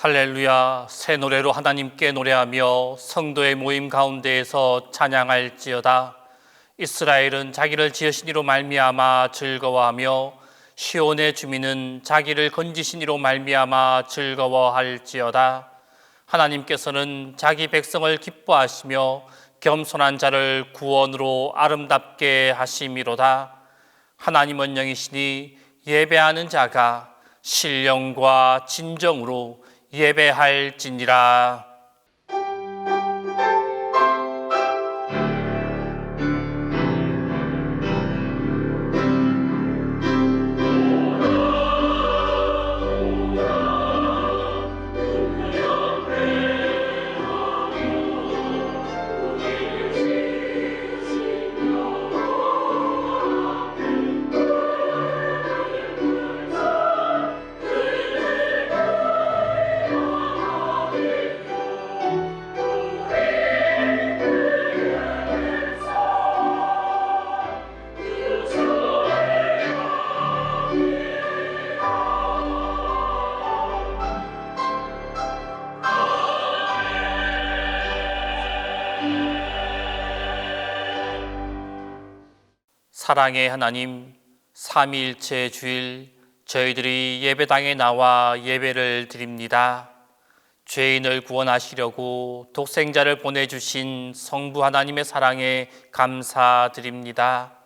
할렐루야. 새 노래로 하나님께 노래하며 성도의 모임 가운데에서 찬양할지어다. 이스라엘은 자기를 지으신 이로 말미암아 즐거워하며 시온의 주민은 자기를 건지신 이로 말미암아 즐거워할지어다. 하나님께서는 자기 백성을 기뻐하시며 겸손한 자를 구원으로 아름답게 하심이로다. 하나님은 영이시니 예배하는 자가 신령과 진정으로 예배할지니라. 사랑의 하나님, 삼위일체 주일 저희들이 예배당에 나와 예배를 드립니다. 죄인을 구원하시려고 독생자를 보내주신 성부 하나님의 사랑에 감사드립니다.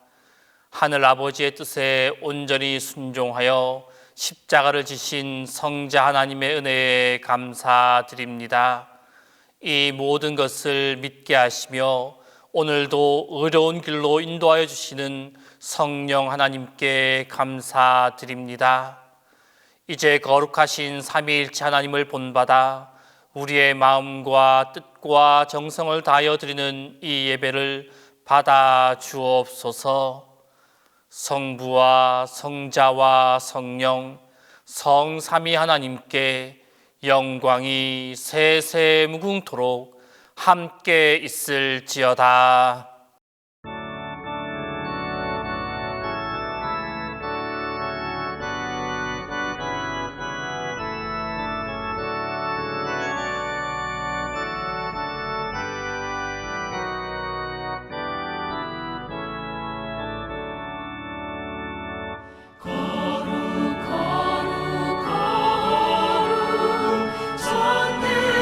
하늘 아버지의 뜻에 온전히 순종하여 십자가를 지신 성자 하나님의 은혜에 감사드립니다. 이 모든 것을 믿게 하시며 오늘도 의로운 길로 인도하여 주시는 성령 하나님께 감사드립니다. 이제 거룩하신 삼위일체 하나님을 본받아 우리의 마음과 뜻과 정성을 다하여 드리는 이 예배를 받아 주옵소서. 성부와 성자와 성령 성삼위 하나님께 영광이 세세 무궁토록 함께 있을지어다.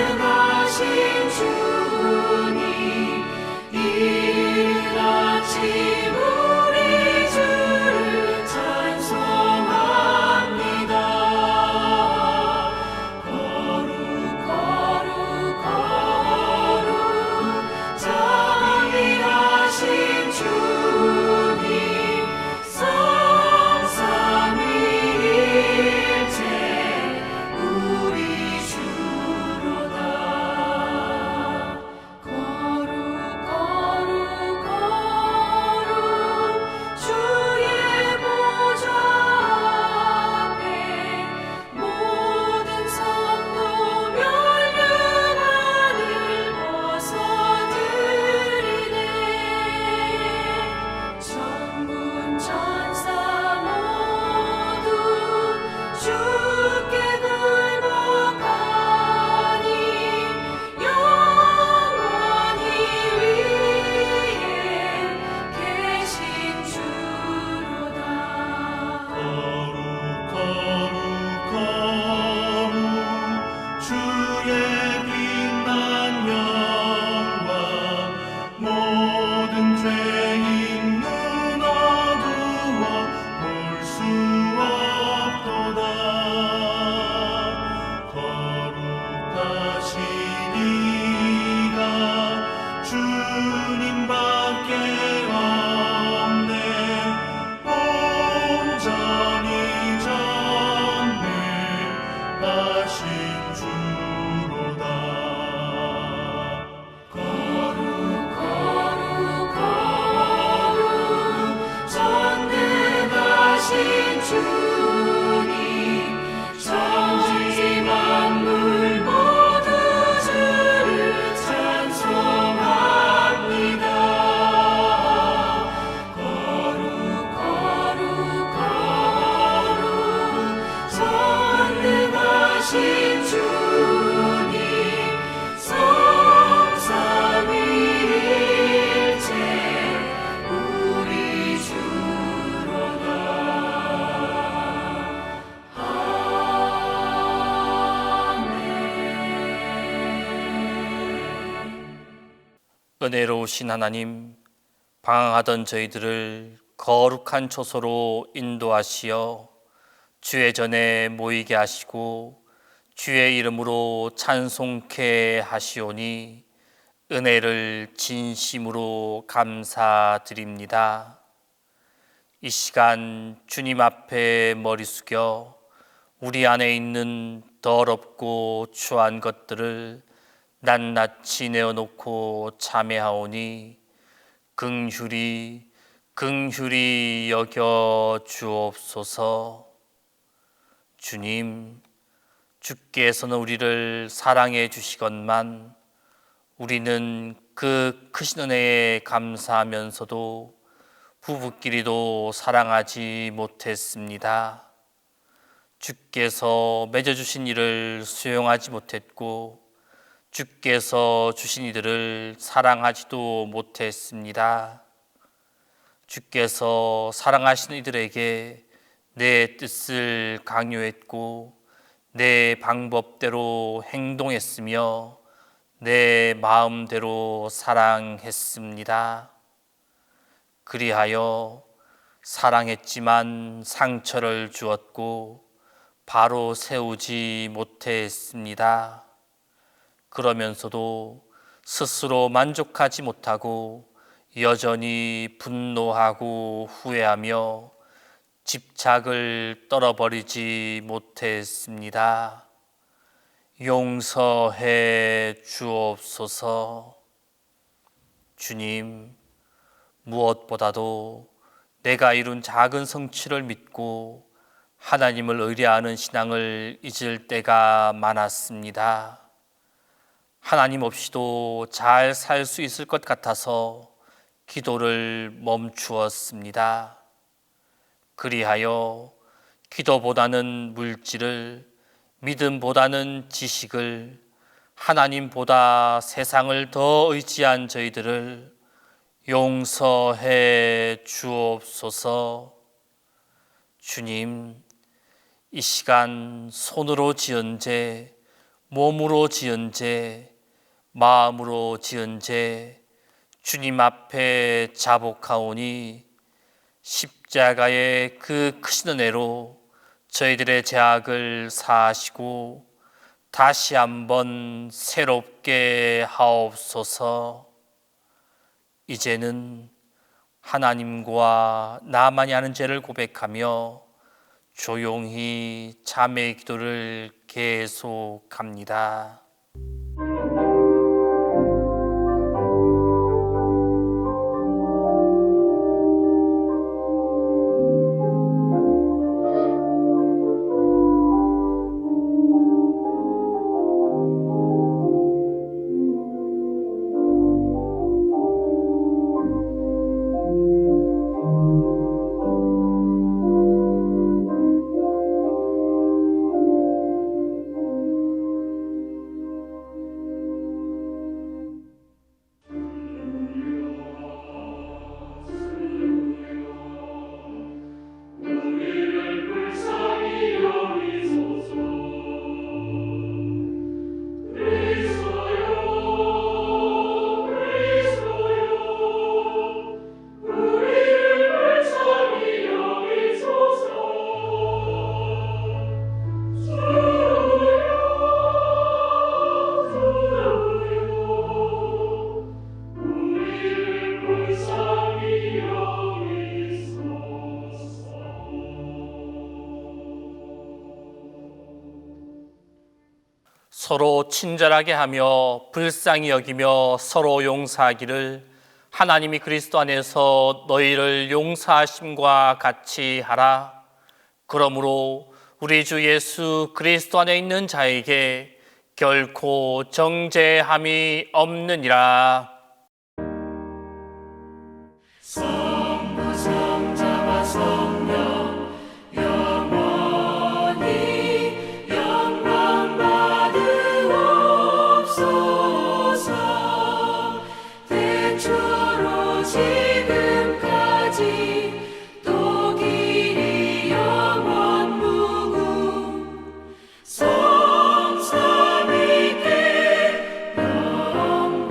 전능하신 주님 은혜로우신 하나님, 방황하던 저희들을 거룩한 초소로 인도하시어 주의 전에 모이게 하시고 주의 이름으로 찬송케 하시오니 은혜를 진심으로 감사드립니다. 이 시간 주님 앞에 머리 숙여 우리 안에 있는 더럽고 추한 것들을 낱낱이 내어놓고 참회하오니 긍휼히 여겨 주옵소서. 주님, 주께서는 우리를 사랑해 주시건만 우리는 그 크신 은혜에 감사하면서도 부부끼리도 사랑하지 못했습니다. 주께서 맺어주신 일을 수용하지 못했고 주께서 주신 이들을 사랑하지도 못했습니다. 주께서 사랑하시는 이들에게 내 뜻을 강요했고 내 방법대로 행동했으며 내 마음대로 사랑했습니다. 그리하여 사랑했지만 상처를 주었고 바로 세우지 못했습니다. 그러면서도 스스로 만족하지 못하고 여전히 분노하고 후회하며 집착을 떨어버리지 못했습니다. 용서해 주옵소서. 주님, 무엇보다도 내가 이룬 작은 성취를 믿고 하나님을 의뢰하는 신앙을 잊을 때가 많았습니다. 하나님 없이도 잘 살 수 있을 것 같아서 기도를 멈추었습니다. 그리하여 기도보다는 물질을, 믿음보다는 지식을, 하나님보다 세상을 더 의지한 저희들을 용서해 주옵소서. 주님, 이 시간 손으로 지은 죄, 몸으로 지은 죄, 마음으로 지은 죄 주님 앞에 자복하오니 십자가의 그 크신 은혜로 저희들의 죄악을 사하시고 다시 한번 새롭게 하옵소서. 이제는 하나님과 나만이 하는 죄를 고백하며 조용히 자매의 기도를 계속합니다. 서로 친절하게 하며 불쌍히 여기며 서로 용서하기를 하나님이 그리스도 안에서 너희를 용서하심과 같이 하라. 그러므로 우리 주 예수 그리스도 안에 있는 자에게 결코 정죄함이 없느니라. 성부 성자와 성령 영원히 영광 받으옵소서. 태초로 지금까지 또 길이 영원 무궁 성삼위께 영광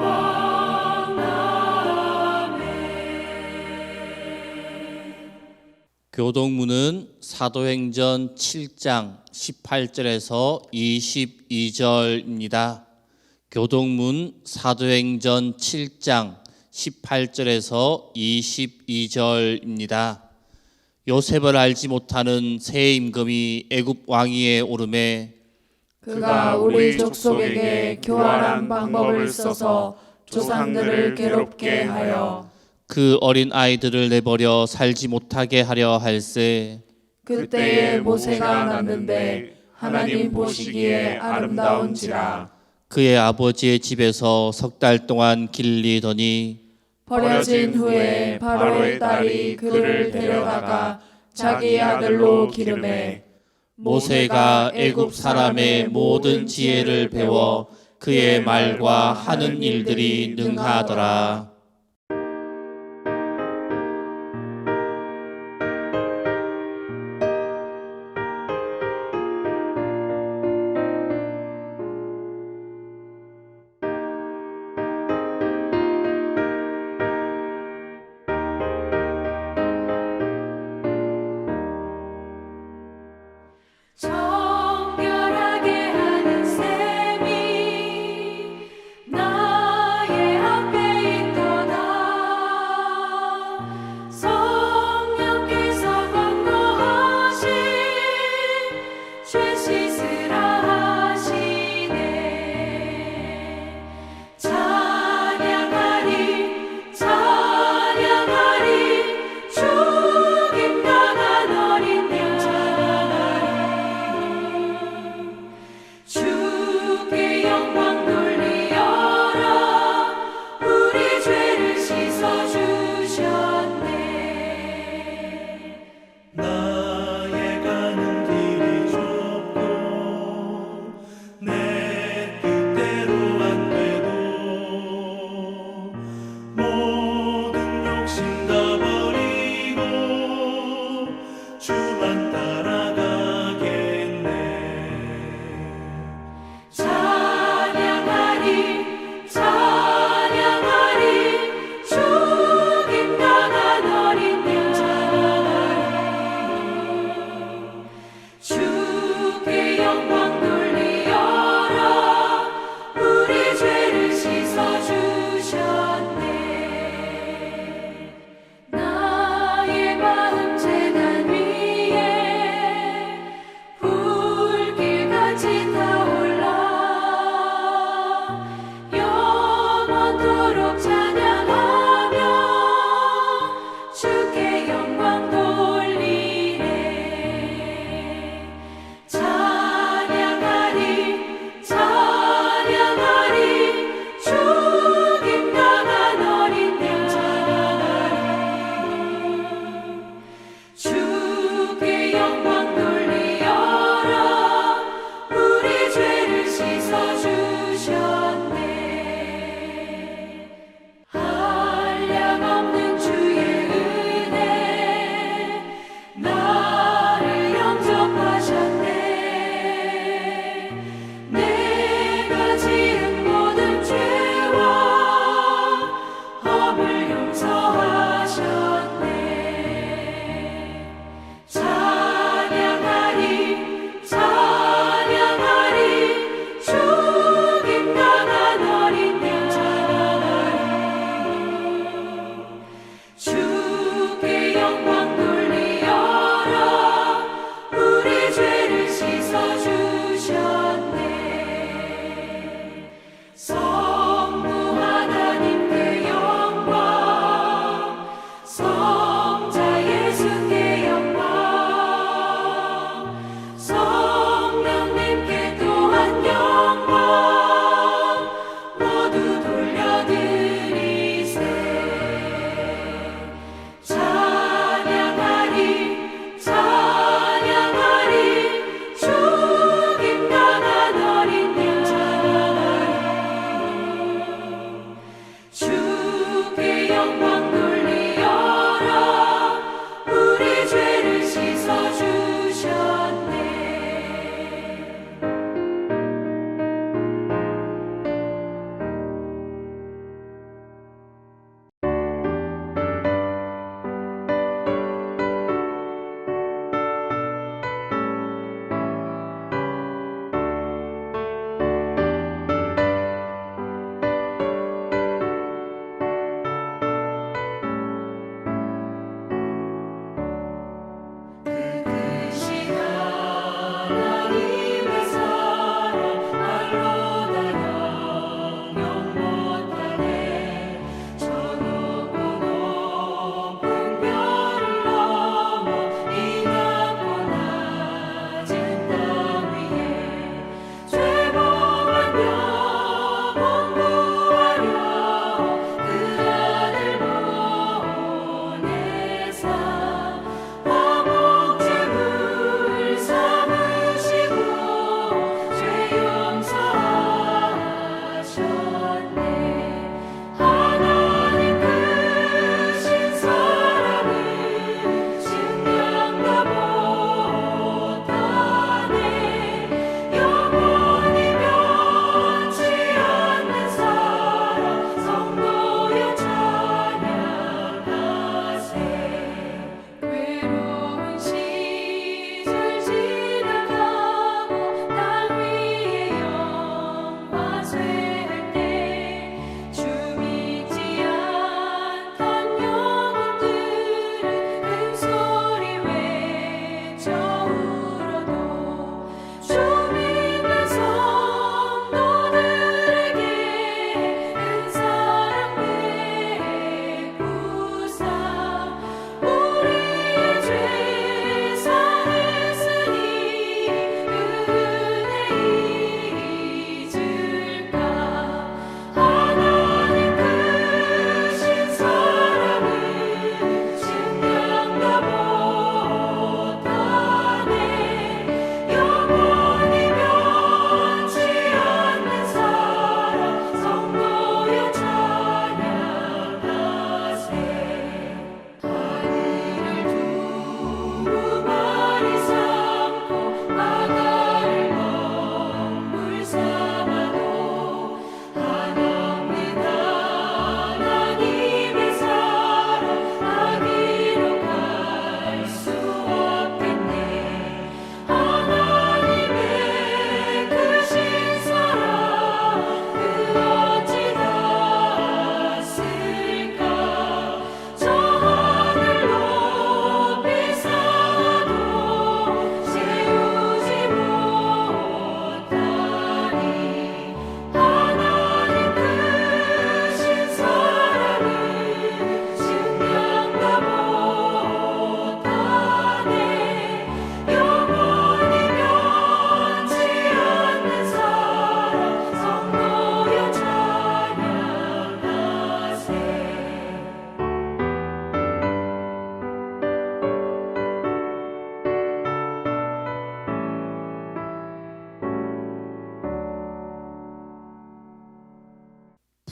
교동문은 사도행전 7장 18절에서 22절입니다. 교동문 사도행전 7장 18절에서 22절입니다. 요셉을 알지 못하는 새 임금이 애굽 왕위에 오르매 그가 우리 족속에게 교활한 방법을 써서 조상들을 괴롭게 하여 그 어린 아이들을 내버려 살지 못하게 하려 할세. 그때에 모세가 났는데 하나님 보시기에 아름다운지라. 그의 아버지의 집에서 석 달 동안 길리더니 버려진 후에 바로의 딸이 그를 데려다가 자기 아들로 기르매 모세가 애굽 사람의 모든 지혜를 배워 그의 말과 하는 일들이 능하더라. 정결하게 하는 셈이 나의 앞에 있다.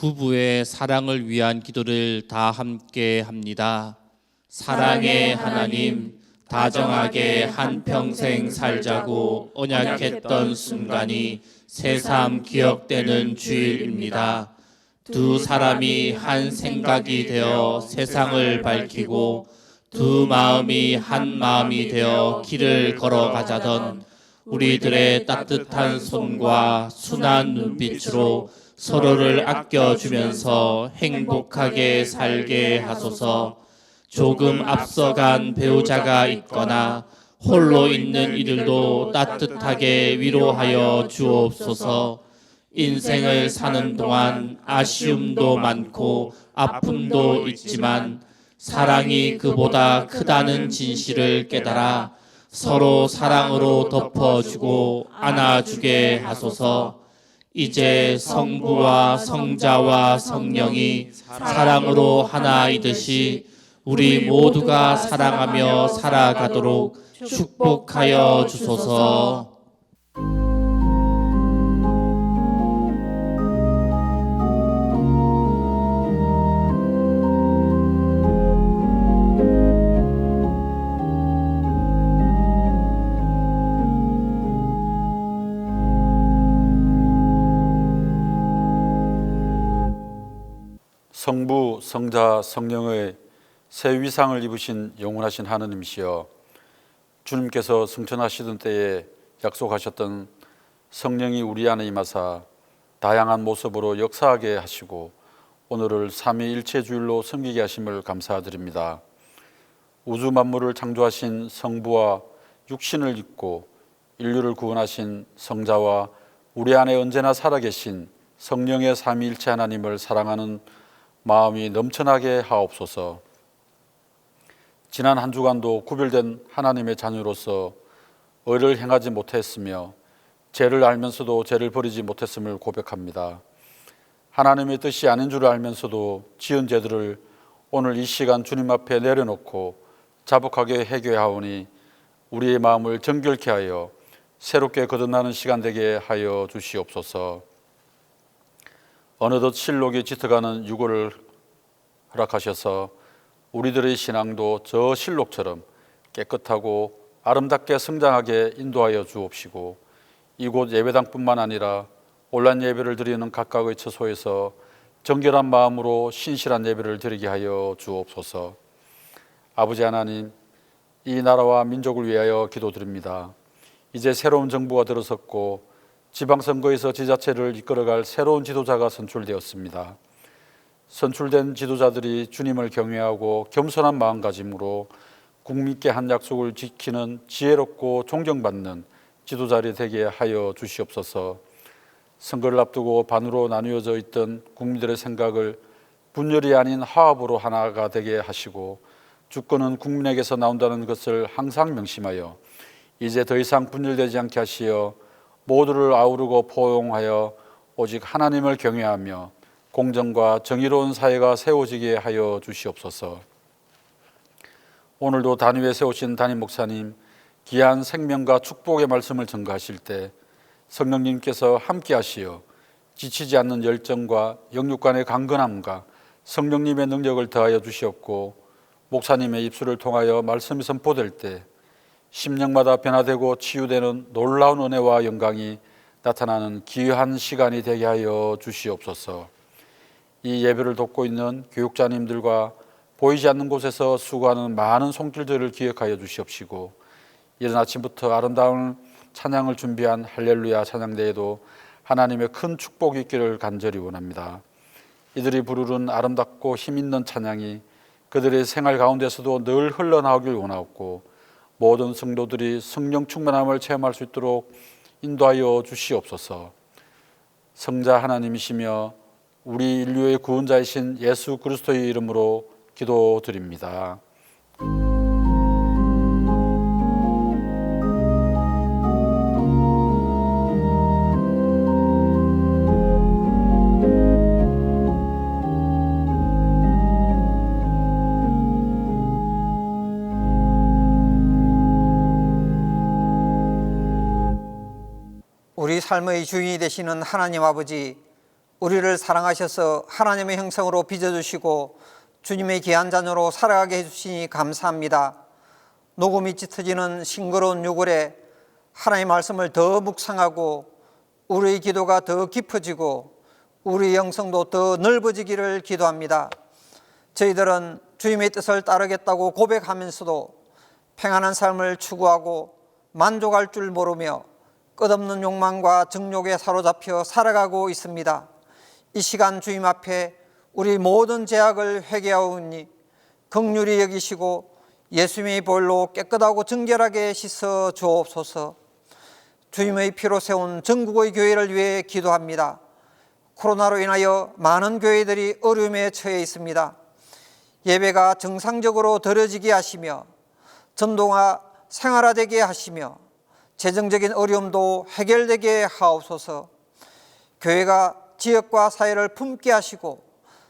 부부의 사랑을 위한 기도를 다 함께 합니다. 사랑의 하나님, 다정하게 한평생 살자고 언약했던 순간이 새삼 기억되는 주일입니다. 두 사람이 한 생각이 되어 세상을 밝히고 두 마음이 한 마음이 되어 길을 걸어가자던 우리들의 따뜻한 손과 순한 눈빛으로 서로를 아껴주면서 행복하게 살게 하소서. 조금 앞서간 배우자가 있거나 홀로 있는 이들도 따뜻하게 위로하여 주옵소서. 인생을 사는 동안 아쉬움도 많고 아픔도 있지만 사랑이 그보다 크다는 진실을 깨달아 서로 사랑으로 덮어주고 안아주게 하소서. 이제 성부와 성자와 성령이 사랑으로 하나이듯이 우리 모두가 사랑하며 살아가도록 축복하여 주소서. 성부, 성자, 성령의 새 위상을 입으신 영원하신 하느님이시여, 주님께서 승천하시던 때에 약속하셨던 성령이 우리 안에 임하사 다양한 모습으로 역사하게 하시고 오늘을 삼위일체주일로 섬기게 하심을 감사드립니다. 우주 만물을 창조하신 성부와 육신을 입고 인류를 구원하신 성자와 우리 안에 언제나 살아계신 성령의 삼위일체 하나님을 사랑하는 마음이 넘쳐나게 하옵소서. 지난 한 주간도 구별된 하나님의 자녀로서 의를 행하지 못했으며 죄를 알면서도 죄를 버리지 못했음을 고백합니다. 하나님의 뜻이 아닌 줄 알면서도 지은 죄들을 오늘 이 시간 주님 앞에 내려놓고 자복하게 회개하오니 우리의 마음을 정결케 하여 새롭게 거듭나는 시간 되게 하여 주시옵소서. 어느덧 실록이 짙어가는 유고를 허락하셔서 우리들의 신앙도 저 실록처럼 깨끗하고 아름답게 성장하게 인도하여 주옵시고 이곳 예배당뿐만 아니라 온라인 예배를 드리는 각각의 처소에서 정결한 마음으로 신실한 예배를 드리게 하여 주옵소서. 아버지 하나님, 이 나라와 민족을 위하여 기도드립니다. 이제 새로운 정부가 들어섰고 지방선거에서 지자체를 이끌어갈 새로운 지도자가 선출되었습니다. 선출된 지도자들이 주님을 경외하고 겸손한 마음가짐으로 국민께 한 약속을 지키는 지혜롭고 존경받는 지도자들이 되게 하여 주시옵소서. 선거를 앞두고 반으로 나누어져 있던 국민들의 생각을 분열이 아닌 화합으로 하나가 되게 하시고 주권은 국민에게서 나온다는 것을 항상 명심하여 이제 더 이상 분열되지 않게 하시어 모두를 아우르고 포용하여 오직 하나님을 경외하며 공정과 정의로운 사회가 세워지게 하여 주시옵소서. 오늘도 단위에 세우신 담임 목사님 귀한 생명과 축복의 말씀을 전가하실 때 성령님께서 함께 하시어 지치지 않는 열정과 영육간의 강건함과 성령님의 능력을 더하여 주시옵고 목사님의 입술을 통하여 말씀이 선포될 때 심령마다 변화되고 치유되는 놀라운 은혜와 영광이 나타나는 귀한 시간이 되게 하여 주시옵소서. 이 예배를 돕고 있는 교육자님들과 보이지 않는 곳에서 수고하는 많은 손길들을 기억하여 주시옵시고 이른 아침부터 아름다운 찬양을 준비한 할렐루야 찬양대에도 하나님의 큰 축복이 있기를 간절히 원합니다. 이들이 부르는 아름답고 힘있는 찬양이 그들의 생활 가운데서도 늘 흘러나오길 원하옵고 모든 성도들이 성령 충만함을 체험할 수 있도록 인도하여 주시옵소서. 성자 하나님이시며 우리 인류의 구원자이신 예수 그리스도의 이름으로 기도드립니다. 우리 삶의 주인이 되시는 하나님 아버지, 우리를 사랑하셔서 하나님의 형상으로 빚어주시고 주님의 귀한 자녀로 살아가게 해주시니 감사합니다. 녹음이 짙어지는 싱그러운 6월에 하나님의 말씀을 더 묵상하고 우리의 기도가 더 깊어지고 우리의 영성도 더 넓어지기를 기도합니다. 저희들은 주님의 뜻을 따르겠다고 고백하면서도 평안한 삶을 추구하고 만족할 줄 모르며 끝없는 욕망과 정욕에 사로잡혀 살아가고 있습니다. 이 시간 주님 앞에 우리 모든 죄악을 회개하오니 긍휼히 여기시고 예수님의 보혈로 깨끗하고 정결하게 씻어 주옵소서. 주님의 피로 세운 전국의 교회를 위해 기도합니다. 코로나로 인하여 많은 교회들이 어려움에 처해 있습니다. 예배가 정상적으로 드려지게 하시며 전도가 생활화되게 하시며 재정적인 어려움도 해결되게 하옵소서. 교회가 지역과 사회를 품게 하시고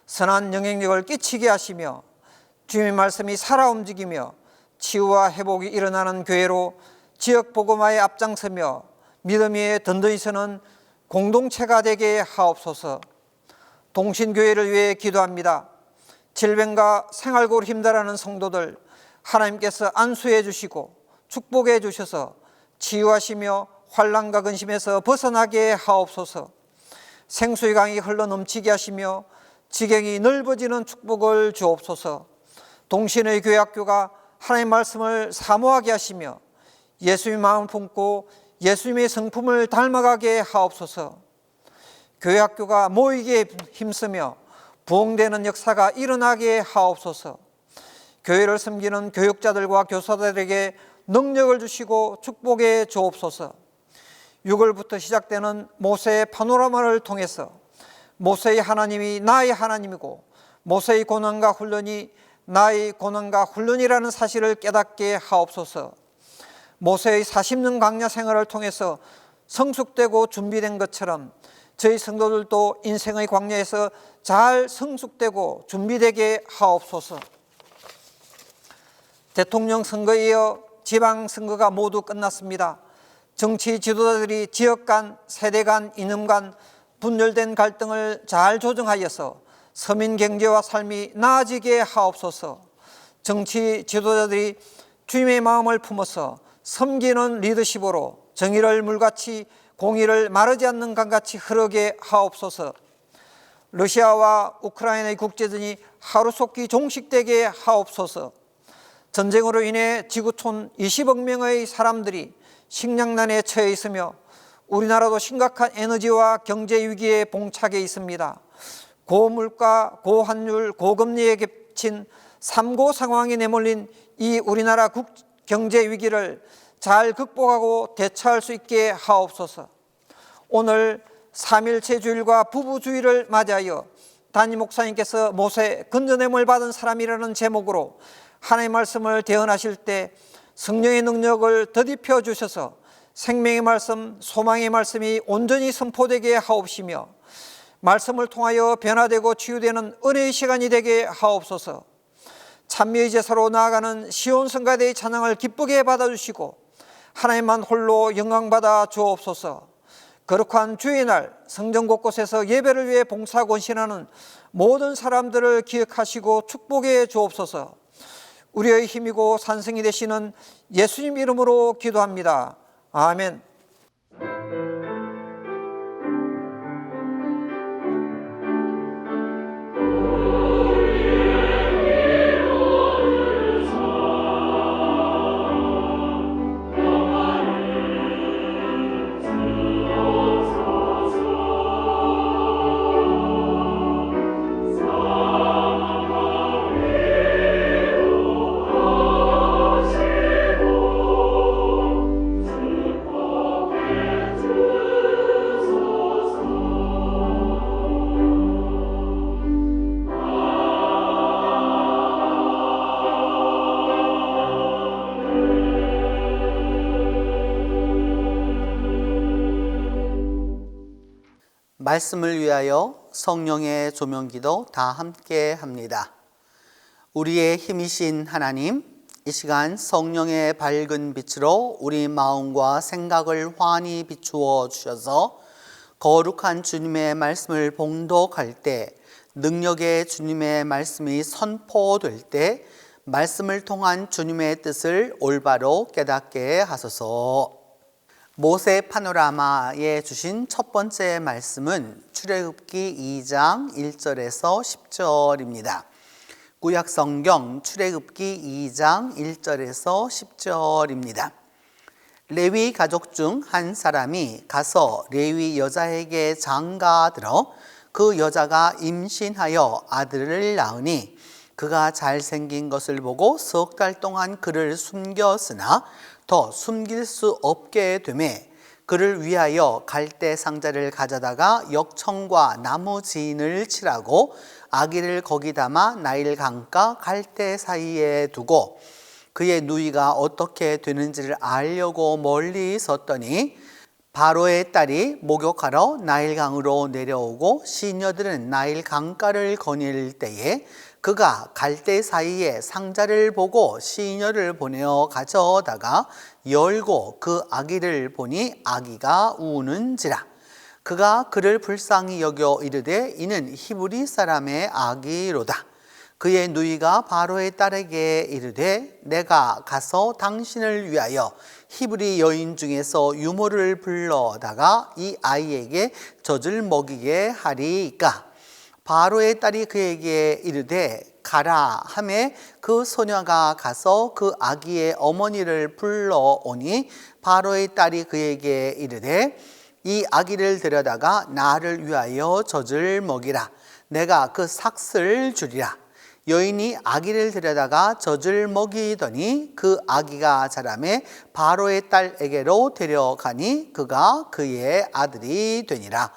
선한 영향력을 끼치게 하시며 주님의 말씀이 살아 움직이며 치유와 회복이 일어나는 교회로 지역 복음화에 앞장서며 믿음 위에 든든히 서는 공동체가 되게 하옵소서. 동신교회를 위해 기도합니다. 질병과 생활고로 힘들어하는 성도들 하나님께서 안수해 주시고 축복해 주셔서 치유하시며 환난과 근심에서 벗어나게 하옵소서. 생수의 강이 흘러 넘치게 하시며 지경이 넓어지는 축복을 주옵소서. 동신의 교회학교가 하나님의 말씀을 사모하게 하시며 예수님의 마음을 품고 예수님의 성품을 닮아가게 하옵소서. 교회학교가 모이기에 힘쓰며 부흥되는 역사가 일어나게 하옵소서. 교회를 섬기는 교육자들과 교사들에게 능력을 주시고 축복해 주옵소서. 6월부터 시작되는 모세의 파노라마를 통해서 모세의 하나님이 나의 하나님이고 모세의 고난과 훈련이 나의 고난과 훈련이라는 사실을 깨닫게 하옵소서. 모세의 40년 광야 생활을 통해서 성숙되고 준비된 것처럼 저희 성도들도 인생의 광야에서 잘 성숙되고 준비되게 하옵소서. 대통령 선거에 이어 지방선거가 모두 끝났습니다. 정치 지도자들이 지역 간, 세대 간, 이념 간 분열된 갈등을 잘 조정하여서 서민 경제와 삶이 나아지게 하옵소서. 정치 지도자들이 주님의 마음을 품어서 섬기는 리더십으로 정의를 물같이 공의를 마르지 않는 강같이 흐르게 하옵소서. 러시아와 우크라이나의 국제전이 하루속히 종식되게 하옵소서. 전쟁으로 인해 지구촌 20억 명의 사람들이 식량난에 처해 있으며 우리나라도 심각한 에너지와 경제 위기에 봉착해 있습니다. 고물가, 고환율, 고금리에 겹친 3고 상황에 내몰린 이 우리나라 경제 위기를 잘 극복하고 대처할 수 있게 하옵소서. 오늘 3.1체 주일과 부부주의를 맞이하여 담임 목사님께서 모세 건져냄을 받은 사람이라는 제목으로 하나님의 말씀을 대언하실 때 성령의 능력을 더딥혀 주셔서 생명의 말씀, 소망의 말씀이 온전히 선포되게 하옵시며 말씀을 통하여 변화되고 치유되는 은혜의 시간이 되게 하옵소서. 찬미의 제사로 나아가는 시온 성가대의 찬양을 기쁘게 받아주시고 하나님만 홀로 영광받아 주옵소서. 거룩한 주의 날 성전 곳곳에서 예배를 위해 봉사 권신하는 모든 사람들을 기억하시고 축복해 주옵소서. 우리의 힘이고 산성이 되시는 예수님 이름으로 기도합니다. 아멘. 말씀을 위하여 성령의 조명기도 다 함께 합니다. 우리의 힘이신 하나님, 이 시간 성령의 밝은 빛으로 우리 마음과 생각을 환히 비추어 주셔서 거룩한 주님의 말씀을 봉독할 때, 능력의 주님의 말씀이 선포될 때 말씀을 통한 주님의 뜻을 올바로 깨닫게 하소서. 모세 파노라마에 주신 첫 번째 말씀은 출애굽기 2장 1절에서 10절입니다. 구약성경 출애굽기 2장 1절에서 10절입니다. 레위 가족 중 한 사람이 가서 레위 여자에게 장가들어 그 여자가 임신하여 아들을 낳으니 그가 잘생긴 것을 보고 석 달 동안 그를 숨겼으나 더 숨길 수 없게 되매 그를 위하여 갈대 상자를 가져다가 역청과 나무 지인을 칠하고 아기를 거기 담아 나일 강가 갈대 사이에 두고 그의 누이가 어떻게 되는지를 알려고 멀리 섰더니 바로의 딸이 목욕하러 나일강으로 내려오고 시녀들은 나일 강가를 거닐 때에 그가 갈대 사이에 상자를 보고 시녀를 보내어 가져다가 열고 그 아기를 보니 아기가 우는지라. 그가 그를 불쌍히 여겨 이르되 이는 히브리 사람의 아기로다. 그의 누이가 바로의 딸에게 이르되 내가 가서 당신을 위하여 히브리 여인 중에서 유모를 불러다가 이 아이에게 젖을 먹이게 하리이까. 바로의 딸이 그에게 이르되 가라 하매 그 소녀가 가서 그 아기의 어머니를 불러오니 바로의 딸이 그에게 이르되 이 아기를 데려다가 나를 위하여 젖을 먹이라. 내가 그 삭슬 주리라. 여인이 아기를 데려다가 젖을 먹이더니 그 아기가 자라매 바로의 딸에게로 데려가니 그가 그의 아들이 되니라.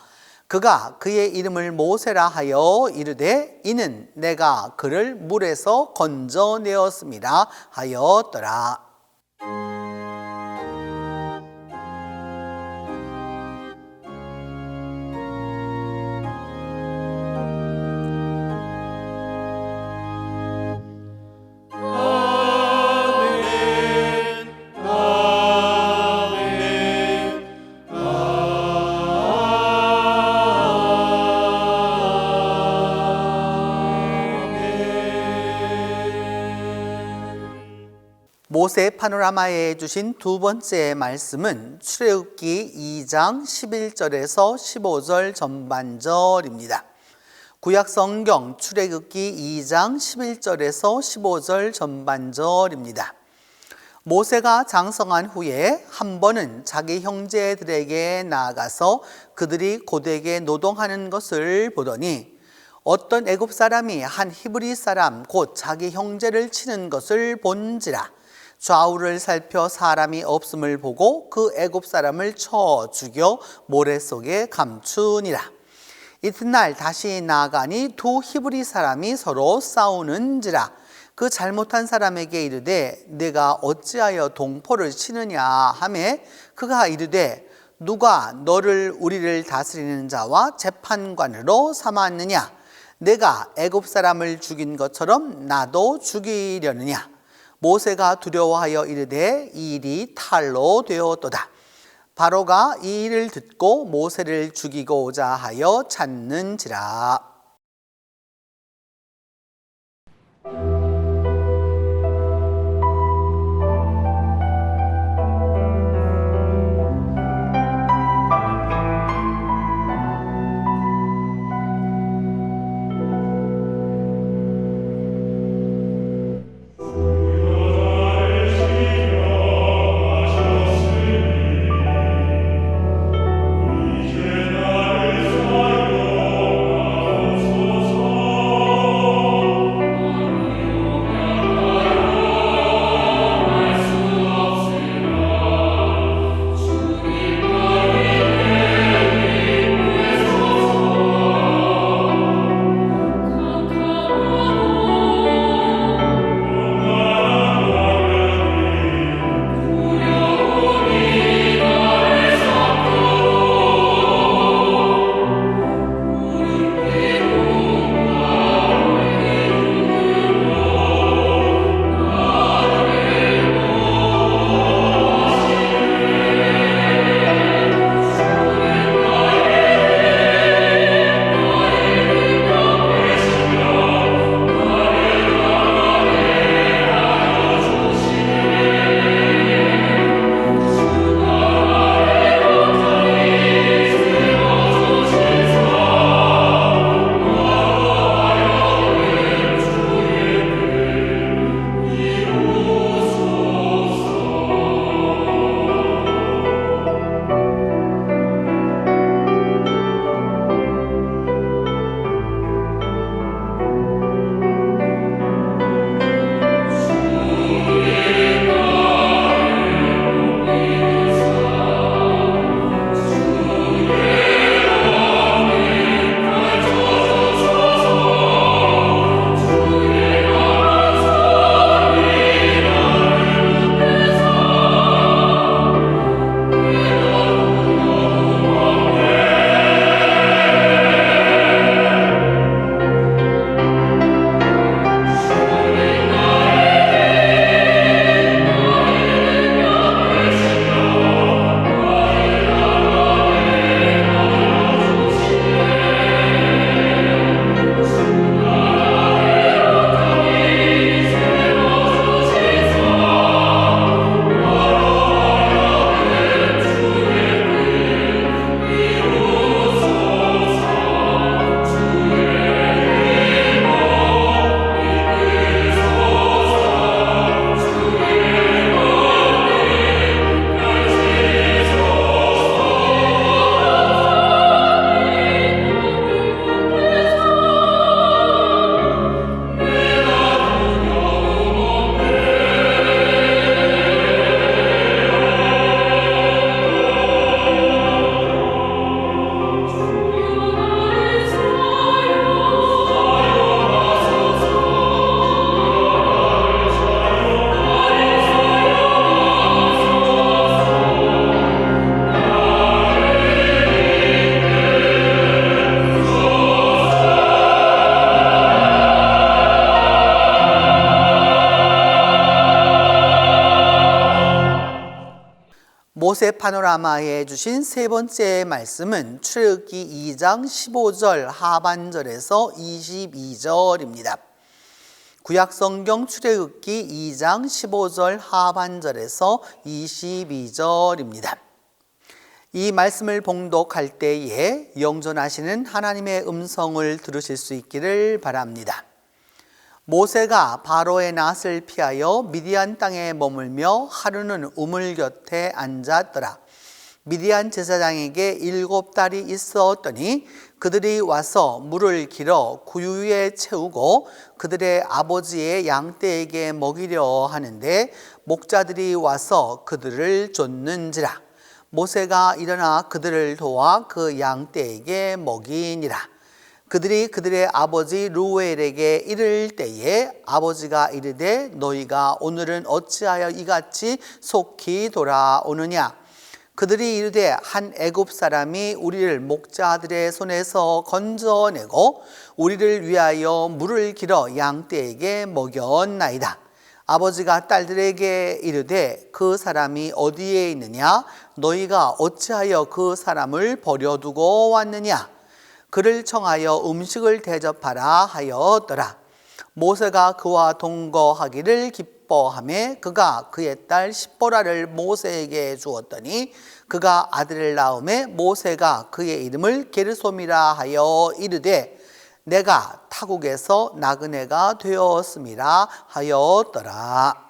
그가 그의 이름을 모세라 하여 이르되 이는 내가 그를 물에서 건져내었음이라 하였더라. 모세 파노라마에 주신 두 번째 말씀은 출애굽기 2장 11절에서 15절 전반절입니다. 구약성경 출애굽기 2장 11절에서 15절 전반절입니다. 모세가 장성한 후에 한 번은 자기 형제들에게 나아가서 그들이 고되게 노동하는 것을 보더니 어떤 애굽 사람이 한 히브리 사람 곧 자기 형제를 치는 것을 본지라. 좌우를 살펴 사람이 없음을 보고 그 애굽 사람을 쳐 죽여 모래 속에 감추니라. 이튿날 다시 나아가니 두 히브리 사람이 서로 싸우는지라. 그 잘못한 사람에게 이르되 내가 어찌하여 동포를 치느냐 하매 그가 이르되 누가 너를 우리를 다스리는 자와 재판관으로 삼았느냐. 내가 애굽 사람을 죽인 것처럼 나도 죽이려느냐. 모세가 두려워하여 이르되 이 일이 탈로 되었도다. 바로가 이 일을 듣고 모세를 죽이고자 하여 찾는지라. 모세 파노라마에 주신 세 번째 말씀은 출애굽기 2장 15절 하반절에서 22절입니다. 구약성경 출애굽기 2장 15절 하반절에서 22절입니다. 이 말씀을 봉독할 때에 영존하시는 하나님의 음성을 들으실 수 있기를 바랍니다. 모세가 바로의 낯을 피하여 미디안 땅에 머물며 하루는 우물 곁에 앉았더라. 미디안 제사장에게 7달이 있었더니 그들이 와서 물을 길어 구유에 채우고 그들의 아버지의 양떼에게 먹이려 하는데 목자들이 와서 그들을 쫓는지라. 모세가 일어나 그들을 도와 그 양떼에게 먹이니라. 그들이 그들의 아버지 루엘에게 이를 때에 아버지가 이르되 너희가 오늘은 어찌하여 이같이 속히 돌아오느냐. 그들이 이르되 한 애굽 사람이 우리를 목자들의 손에서 건져내고 우리를 위하여 물을 길어 양떼에게 먹였나이다. 아버지가 딸들에게 이르되 그 사람이 어디에 있느냐. 너희가 어찌하여 그 사람을 버려두고 왔느냐. 그를 청하여 음식을 대접하라 하였더라. 모세가 그와 동거하기를 기뻐하며 그가 그의 딸 십보라를 모세에게 주었더니 그가 아들을 낳음에 모세가 그의 이름을 게르솜이라 하여 이르되 내가 타국에서 나그네가 되었음이라 하였더라.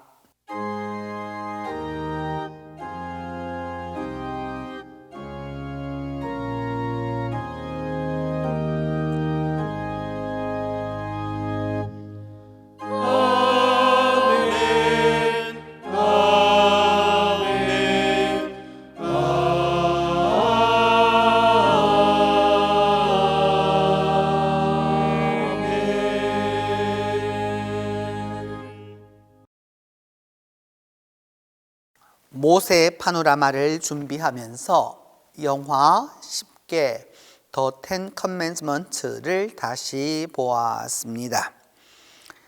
모세 파노라마를 준비하면서 영화 10개 The Ten Commandments를 다시 보았습니다.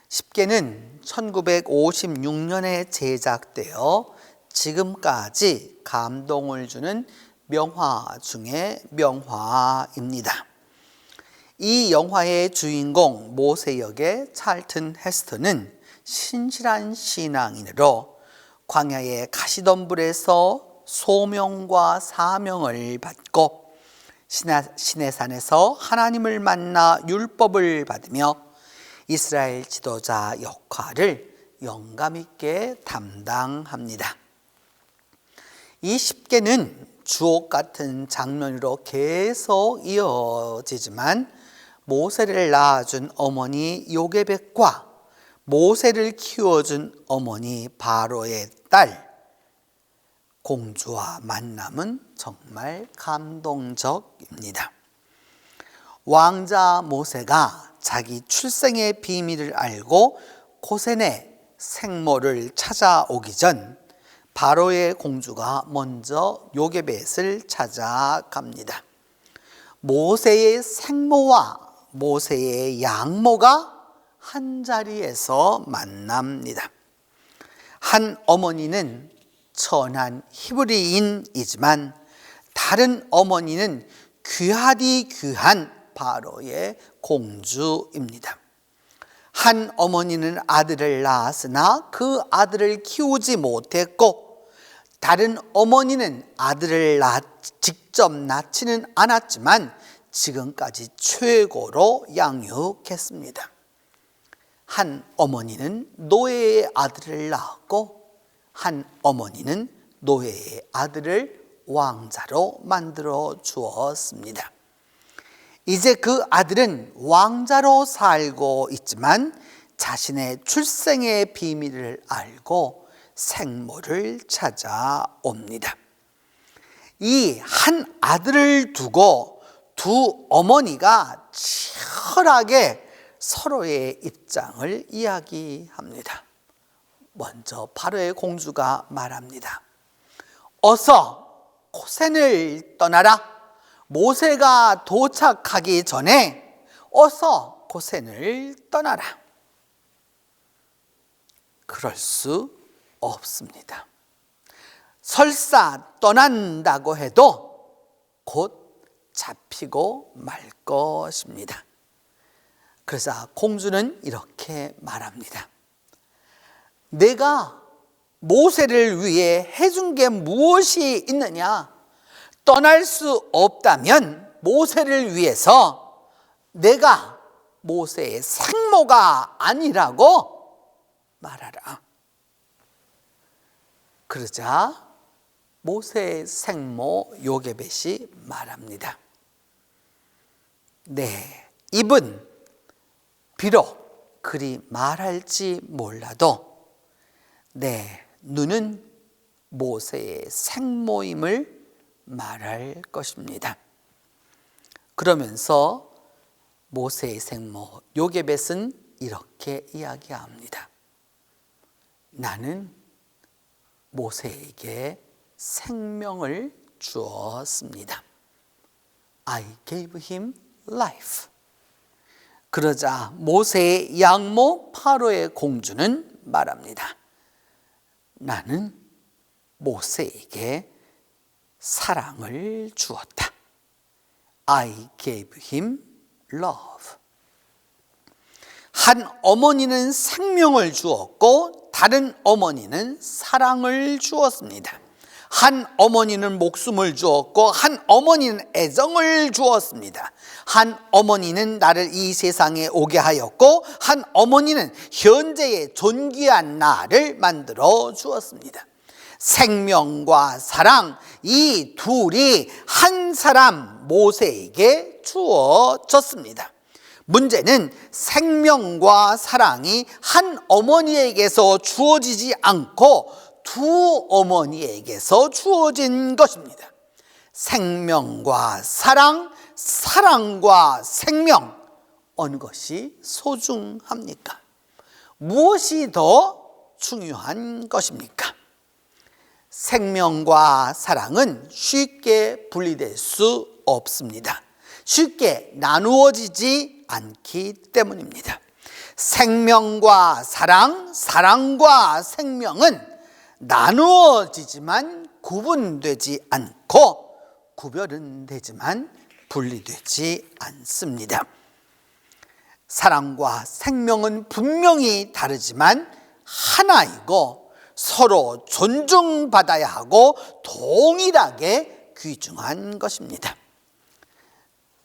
10개는 1956년에 제작되어 지금까지 감동을 주는 명화 중에 명화입니다. 이 영화의 주인공 모세 역의 찰튼 헤스턴은 신실한 신앙인으로 광야의 가시덤불에서 소명과 사명을 받고 시내산에서 하나님을 만나 율법을 받으며 이스라엘 지도자 역할을 영감 있게 담당합니다. 이 10개는 주옥 같은 장면으로 계속 이어지지만 모세를 낳아준 어머니 요게벳과 모세를 키워준 어머니 바로의 딸 공주와 만남은 정말 감동적입니다. 왕자 모세가 자기 출생의 비밀을 알고 고센의 생모를 찾아오기 전 바로의 공주가 먼저 요게벳을 찾아갑니다. 모세의 생모와 모세의 양모가 한 자리에서 만납니다. 한 어머니는 천한 히브리인이지만 다른 어머니는 귀하디 귀한 바로의 공주입니다. 한 어머니는 아들을 낳았으나 그 아들을 키우지 못했고 다른 어머니는 아들을 직접 낳지는 않았지만 지금까지 최고로 양육했습니다. 한 어머니는 노예의 아들을 낳았고 한 어머니는 노예의 아들을 왕자로 만들어 주었습니다. 이제 그 아들은 왕자로 살고 있지만 자신의 출생의 비밀을 알고 생모를 찾아옵니다. 이 한 아들을 두고 두 어머니가 치열하게 서로의 입장을 이야기합니다. 먼저 바로의 공주가 말합니다. 어서 고센을 떠나라. 모세가 도착하기 전에 어서 고센을 떠나라. 그럴 수 없습니다. 설사 떠난다고 해도 곧 잡히고 말 것입니다. 그래서 공주는 이렇게 말합니다. 내가 모세를 위해 해준 게 무엇이 있느냐? 떠날 수 없다면 모세를 위해서 내가 모세의 생모가 아니라고 말하라. 그러자 모세의 생모 요게벳이 말합니다. 네, 입은 비록 그리 말할지 몰라도 네, 눈은 모세의 생모임을 말할 것입니다. 그러면서 모세의 생모 요게벳은 이렇게 이야기합니다. 나는 모세에게 생명을 주었습니다. I gave him life. 그러자 모세의 양모 파로의 공주는 말합니다. 나는 모세에게 사랑을 주었다. I gave him love. 한 어머니는 생명을 주었고 다른 어머니는 사랑을 주었습니다. 한 어머니는 목숨을 주었고 한 어머니는 애정을 주었습니다. 한 어머니는 나를 이 세상에 오게 하였고 한 어머니는 현재의 존귀한 나를 만들어 주었습니다. 생명과 사랑, 이 둘이 한 사람 모세에게 주어졌습니다. 문제는 생명과 사랑이 한 어머니에게서 주어지지 않고 두 어머니에게서 주어진 것입니다. 생명과 사랑, 사랑과 생명, 어느 것이 소중합니까? 무엇이 더 중요한 것입니까? 생명과 사랑은 쉽게 분리될 수 없습니다. 쉽게 나누어지지 않기 때문입니다. 생명과 사랑, 사랑과 생명은 나누어지지만 구분되지 않고 구별은 되지만 분리되지 않습니다. 사랑과 생명은 분명히 다르지만 하나이고 서로 존중받아야 하고 동일하게 귀중한 것입니다.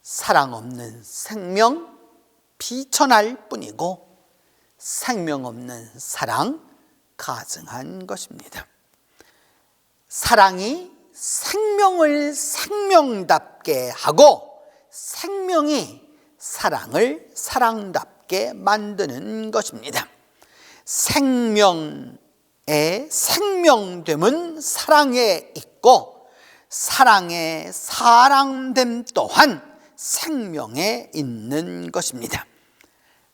사랑 없는 생명 비천할 뿐이고 생명 없는 사랑 가증한 것입니다. 사랑이 생명을 생명답게 하고 생명이 사랑을 사랑답게 만드는 것입니다. 생명의 생명됨은 사랑에 있고 사랑의 사랑됨 또한 생명에 있는 것입니다.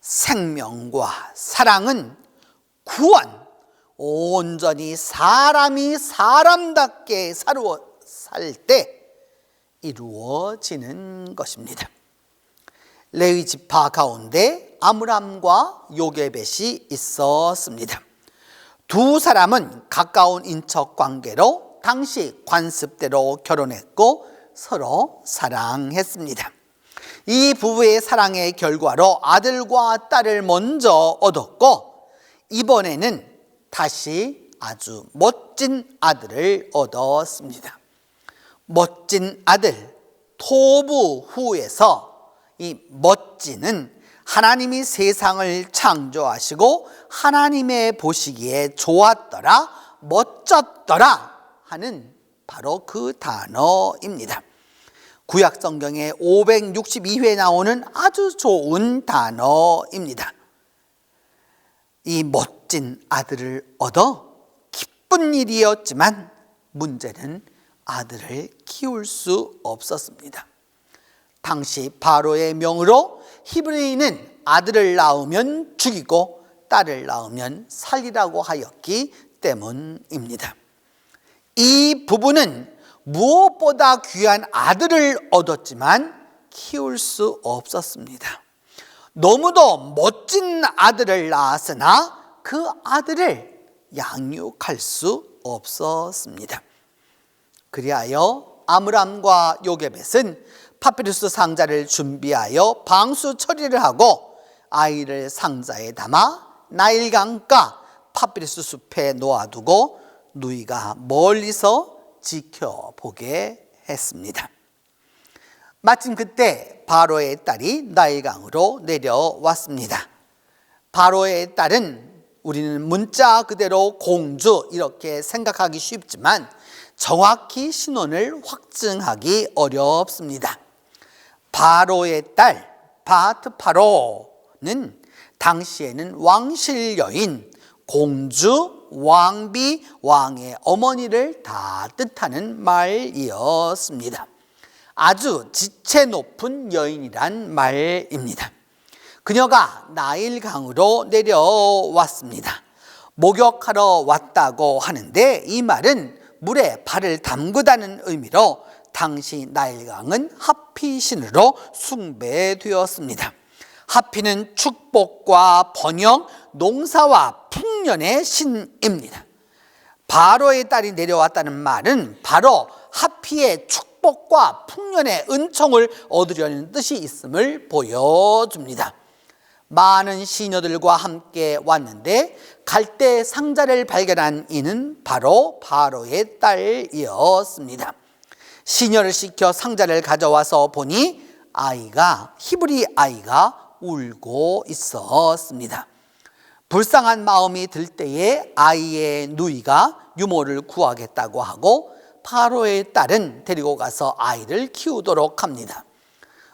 생명과 사랑은 구원, 온전히 사람이 사람답게 살 때 이루어지는 것입니다. 레위 지파 가운데 아므람과 요게벳이 있었습니다. 두 사람은 가까운 인척 관계로 당시 관습대로 결혼했고 서로 사랑했습니다. 이 부부의 사랑의 결과로 아들과 딸을 먼저 얻었고 이번에는 다시 아주 멋진 아들을 얻었습니다. 멋진 아들 토부후에서 이 멋지는 하나님이 세상을 창조하시고 하나님의 보시기에 좋았더라, 멋졌더라 하는 바로 그 단어입니다. 구약 성경에 562회 나오는 아주 좋은 단어입니다. 이 멋진 아들을 얻어 기쁜 일이었지만 문제는 아들을 키울 수 없었습니다. 당시 바로의 명으로 히브리인은 아들을 낳으면 죽이고 딸을 낳으면 살리라고 하였기 때문입니다. 이 부부는 무엇보다 귀한 아들을 얻었지만 키울 수 없었습니다. 너무도 멋진 아들을 낳았으나 그 아들을 양육할 수 없었습니다. 그리하여 아므람과 요게벳은 파피루스 상자를 준비하여 방수 처리를 하고 아이를 상자에 담아 나일강가 파피루스 숲에 놓아두고 누이가 멀리서 지켜보게 했습니다. 마침 그때 바로의 딸이 나일강으로 내려왔습니다. 바로의 딸은 우리는 문자 그대로 공주 이렇게 생각하기 쉽지만 정확히 신원을 확증하기 어렵습니다. 바로의 딸 바트파로는 당시에는 왕실 여인, 공주, 왕비, 왕의 어머니를 다 뜻하는 말이었습니다. 아주 지체 높은 여인이란 말입니다. 그녀가 나일강으로 내려왔습니다. 목욕하러 왔다고 하는데 이 말은 물에 발을 담그다는 의미로 당시 나일강은 하피신으로 숭배되었습니다. 하피는 축복과 번영, 농사와 풍년의 신입니다. 바로의 딸이 내려왔다는 말은 바로 하피의 축복과 풍년의 은총을 얻으려는 뜻이 있음을 보여줍니다. 많은 시녀들과 함께 왔는데 갈대 상자를 발견한 이는 바로 바로의 딸이었습니다. 시녀를 시켜 상자를 가져와서 보니 히브리 아이가 울고 있었습니다. 불쌍한 마음이 들 때에 아이의 누이가 유모를 구하겠다고 하고 바로의 딸은 데리고 가서 아이를 키우도록 합니다.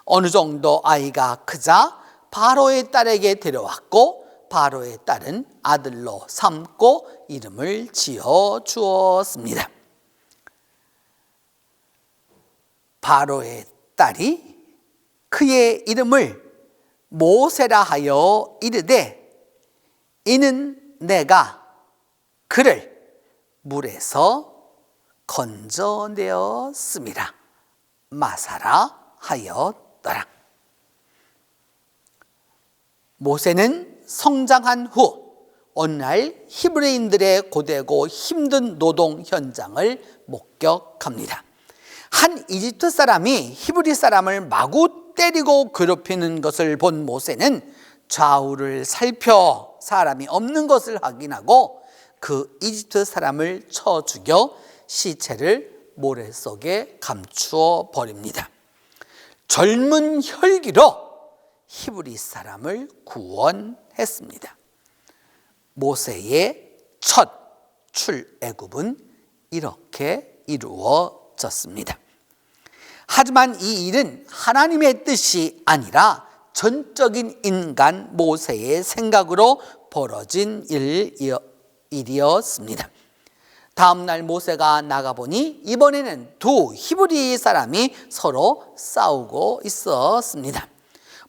어느 정도 아이가 크자 바로의 딸에게 데려왔고 바로의 딸은 아들로 삼고 이름을 지어 주었습니다. 바로의 딸이 그의 이름을 모세라 하여 이르되 이는 내가 그를 물에서 건져내었음이라 마사라 하였더라. 모세는 성장한 후 어느 날 히브리인들의 고되고 힘든 노동 현장을 목격합니다. 한 이집트 사람이 히브리 사람을 마구 때리고 괴롭히는 것을 본 모세는 좌우를 살펴 사람이 없는 것을 확인하고 그 이집트 사람을 쳐 죽여 시체를 모래 속에 감추어 버립니다. 젊은 혈기로 히브리 사람을 구원했습니다. 모세의 첫 출애굽은 이렇게 이루어졌습니다. 하지만 이 일은 하나님의 뜻이 아니라 전적인 인간 모세의 생각으로 벌어진 일이었습니다. 다음 날 모세가 나가보니 이번에는 두 히브리 사람이 서로 싸우고 있었습니다.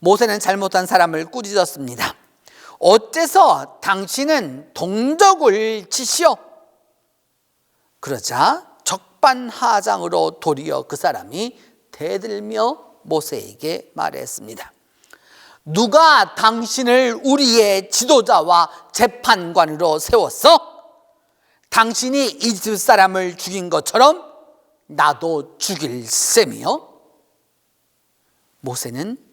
모세는 잘못한 사람을 꾸짖었습니다. 어째서 당신은 동족을 치시오? 그러자 적반하장으로 도리어 그 사람이 대들며 모세에게 말했습니다. 누가 당신을 우리의 지도자와 재판관으로 세웠어? 당신이 이집트 사람을 죽인 것처럼 나도 죽일 셈이요? 모세는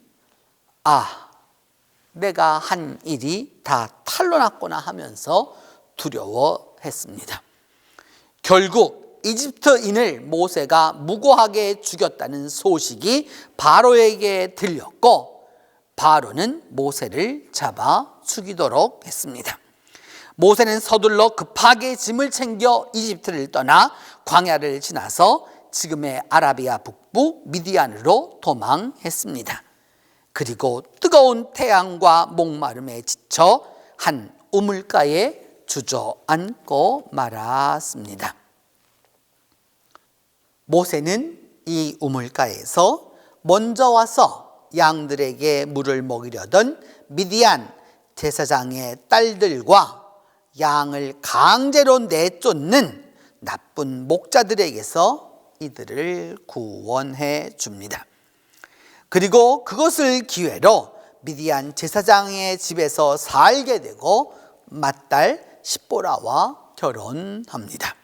내가 한 일이 다 탄로났구나 하면서 두려워했습니다. 결국 이집트인을 모세가 무고하게 죽였다는 소식이 바로에게 들렸고 바로는 모세를 잡아 죽이도록 했습니다. 모세는 서둘러 급하게 짐을 챙겨 이집트를 떠나 광야를 지나서 지금의 아라비아 북부 미디안으로 도망했습니다. 그리고 뜨거운 태양과 목마름에 지쳐 한 우물가에 주저앉고 말았습니다. 모세는 이 우물가에서 먼저 와서 양들에게 물을 먹이려던 미디안 제사장의 딸들과 양을 강제로 내쫓는 나쁜 목자들에게서 이들을 구원해 줍니다. 그리고 그것을 기회로 미디안 제사장의 집에서 살게 되고 맏딸 십보라와 결혼합니다.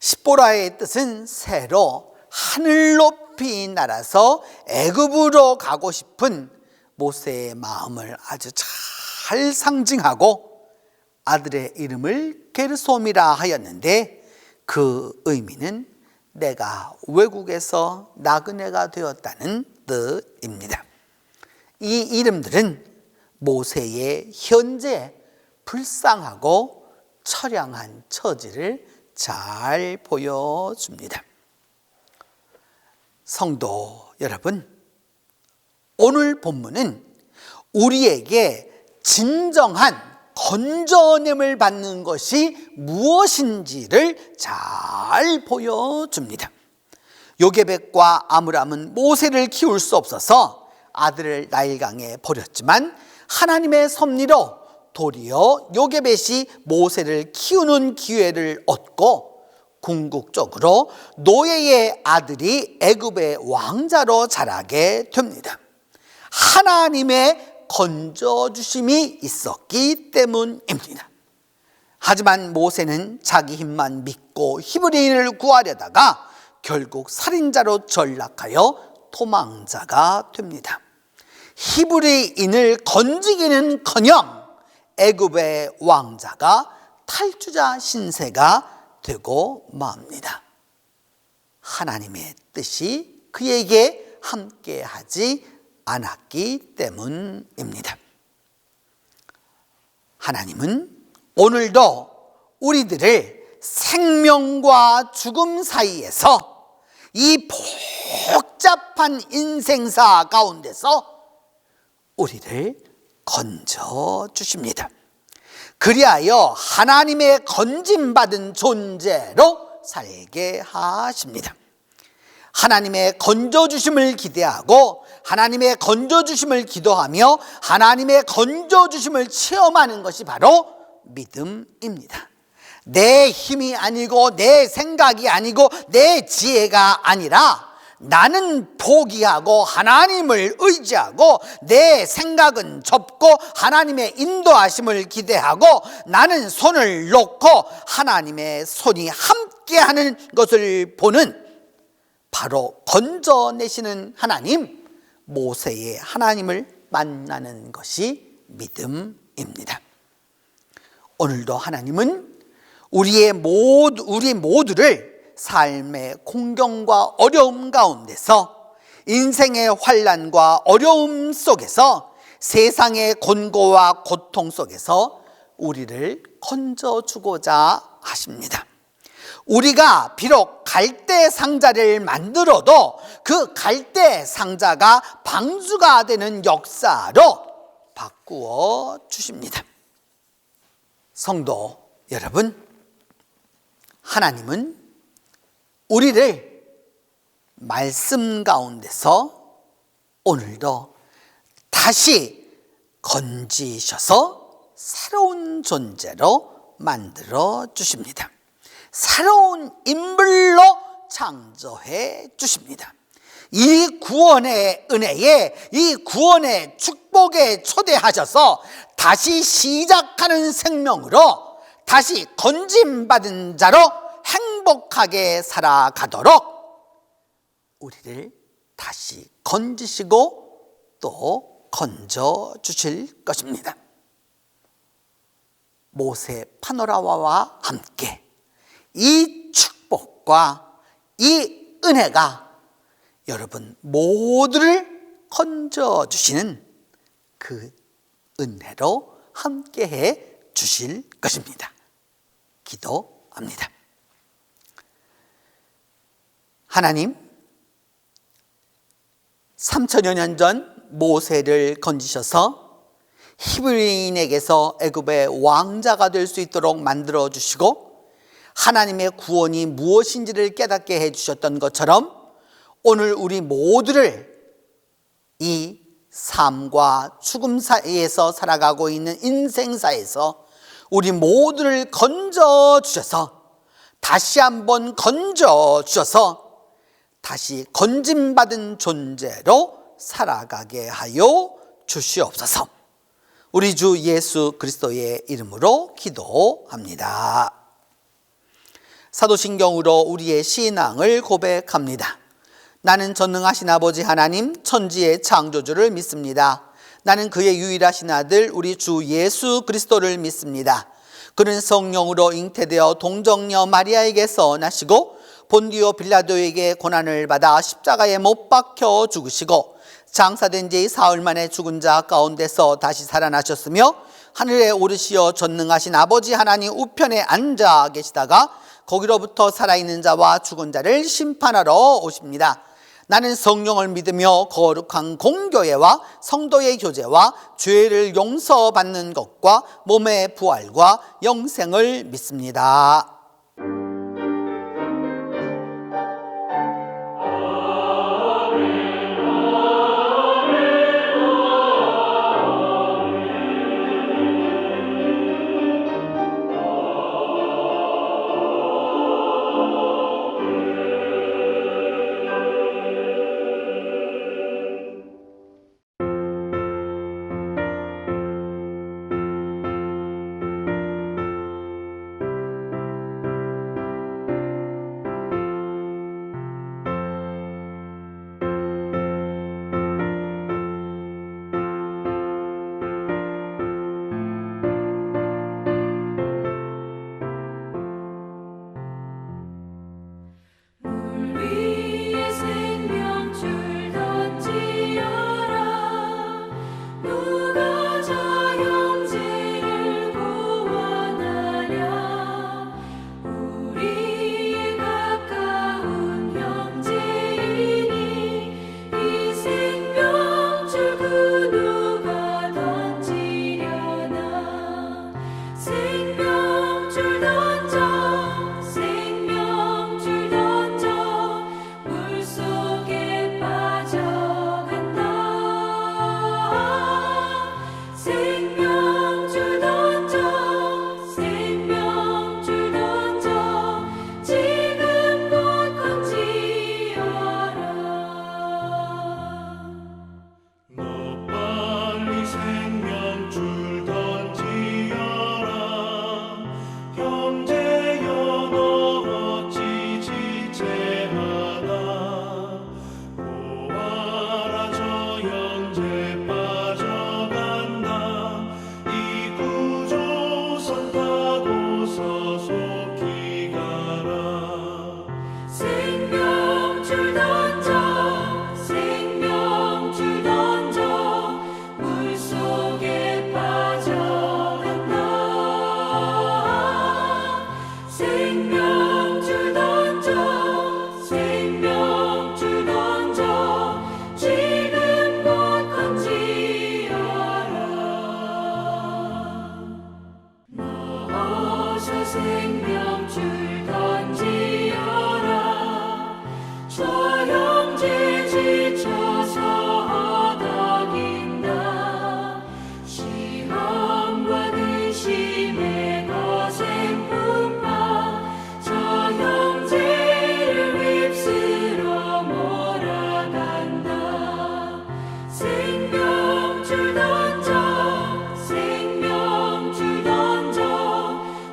십보라의 뜻은 새로 하늘 높이 날아서 애굽으로 가고 싶은 모세의 마음을 아주 잘 상징하고 아들의 이름을 게르솜이라 하였는데 그 의미는 내가 외국에서 나그네가 되었다는 뜻입니다. 이 이름들은 모세의 현재 불쌍하고 처량한 처지를 잘 보여줍니다. 성도 여러분, 오늘 본문은 우리에게 진정한 건져냄을 받는 것이 무엇인지를 잘 보여줍니다. 요게벳과 아므람은 모세를 키울 수 없어서 아들을 나일강에 버렸지만 하나님의 섭리로 도리어 요게벳이 모세를 키우는 기회를 얻고 궁극적으로 노예의 아들이 애굽의 왕자로 자라게 됩니다. 하나님의 건져주심이 있었기 때문입니다. 하지만 모세는 자기 힘만 믿고 히브리인을 구하려다가 결국 살인자로 전락하여 도망자가 됩니다. 히브리인을 건지기는커녕 애굽의 왕자가 탈주자 신세가 되고 맙니다. 하나님의 뜻이 그에게 함께하지 않았기 때문입니다. 하나님은 오늘도 우리들을 생명과 죽음 사이에서 이 복잡한 인생사 가운데서 우리를 건져 주십니다. 그리하여 하나님의 건짐받은 존재로 살게 하십니다. 하나님의 건져주심을 기대하고 하나님의 건져주심을 기도하며 하나님의 건져주심을 체험하는 것이 바로 믿음입니다. 내 힘이 아니고 내 생각이 아니고 내 지혜가 아니라 나는 포기하고 하나님을 의지하고 내 생각은 접고 하나님의 인도하심을 기대하고 나는 손을 놓고 하나님의 손이 함께하는 것을 보는 바로 건져내시는 하나님, 모세의 하나님을 만나는 것이 믿음입니다. 오늘도 하나님은 우리 모두를 삶의 공경과 어려움 가운데서 인생의 환난과 어려움 속에서 세상의 곤고와 고통 속에서 우리를 건져주고자 하십니다. 우리가 비록 갈대 상자를 만들어도 그 갈대 상자가 방주가 되는 역사로 바꾸어 주십니다. 성도 여러분, 하나님은 우리를 말씀 가운데서 오늘도 다시 건지셔서 새로운 존재로 만들어 주십니다. 새로운 인물로 창조해 주십니다. 이 구원의 은혜에, 이 구원의 축복에 초대하셔서 다시 시작하는 생명으로 다시 건짐받은 자로 행복하게 살아가도록 우리를 다시 건지시고 또 건져 주실 것입니다. 모세 파노라마와 함께 이 축복과 이 은혜가 여러분 모두를 건져 주시는 그 은혜로 함께해 주실 것입니다. 기도합니다. 하나님, 3000여 년 전 모세를 건지셔서 히브리인에게서 애굽의 왕자가 될 수 있도록 만들어 주시고 하나님의 구원이 무엇인지를 깨닫게 해주셨던 것처럼 오늘 우리 모두를 이 삶과 죽음 사이에서 살아가고 있는 인생사에서 우리 모두를 건져 주셔서 다시 한번 건져 주셔서 다시 건짐받은 존재로 살아가게 하여 주시옵소서. 우리 주 예수 그리스도의 이름으로 기도합니다. 사도신경으로 우리의 신앙을 고백합니다. 나는 전능하신 아버지 하나님 천지의 창조주를 믿습니다. 나는 그의 유일하신 아들 우리 주 예수 그리스도를 믿습니다. 그는 성령으로 잉태되어 동정녀 마리아에게서 나시고 본디오 빌라도에게 고난을 받아 십자가에 못 박혀 죽으시고 장사된 지 사흘 만에 죽은 자 가운데서 다시 살아나셨으며 하늘에 오르시어 전능하신 아버지 하나님 우편에 앉아 계시다가 거기로부터 살아있는 자와 죽은 자를 심판하러 오십니다. 나는 성령을 믿으며 거룩한 공교회와 성도의 교제와 죄를 용서받는 것과 몸의 부활과 영생을 믿습니다. 물 위에 생명줄 던지어라. 누가 저 형제를 구원하랴. 우리의 가까운 형제이니 이 생명줄 그 누가 던지려나. 생명줄 던져 생명줄 던져 물속에 빠져간다. 생명줄 던져 생명줄 던져 지금 곧 건지어라. 너 빨리 생명줄 던지어라. 형제여 너 어찌 지체하나. 보아라 저 형제 빠져간다. 이 구조선 타고서 속히 가라. 생명줄 던져 생명줄 던져 물속에 빠져간다. 생명줄 던져 생명줄 던져 지금 곧 건지어라. 너 어서 생명줄 던지어라. 저 형제 지쳐서 허덕인다. 시험과 근심의 거센 풍파 저 형제를 휩쓸어 몰아간다. 생명줄 던져 생명줄 던져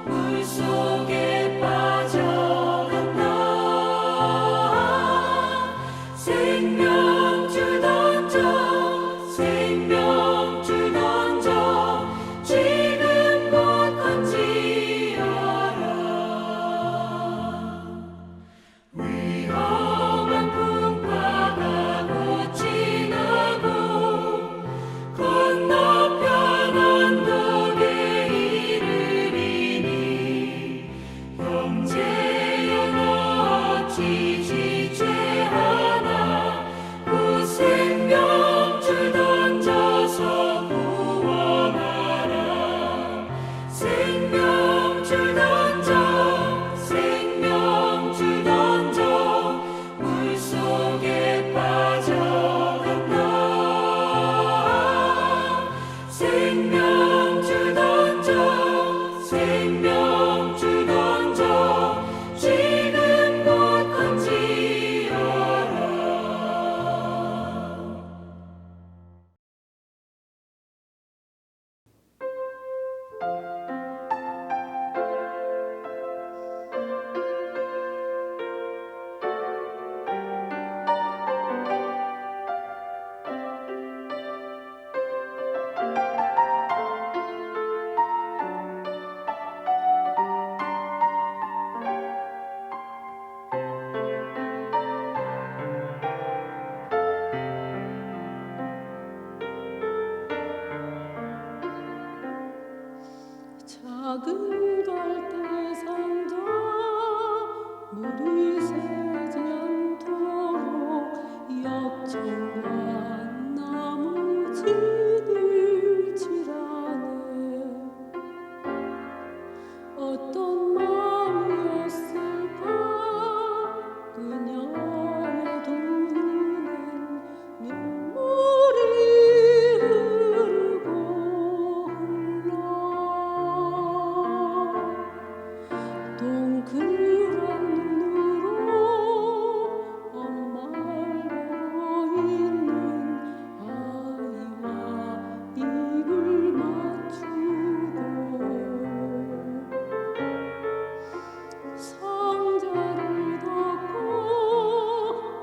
물속에 빠져간다. 생명줄 던져 생명줄 던져 지금 곧 건지어라. 위험한 풍파가 곧 지나고 건너편 언덕에 이르리니 형제여 너 어찌 지체하나. 그 생명줄 던져서 구원하라. 생명줄 던져 생명줄 던져 물속에 빠져간다. 생명줄 던져 생명줄 던져 지금 곧 건지어라. 작은 갈대 상자 물이 새지 않도록 약초와 나무지를 칠하네. 어떤 마음이었을까 그녀의 두 눈엔 눈물이 흐르고 흘러 동그란 눈으로 엄마를 보고 있는 아이와 입을 맞추고 상자를 덮고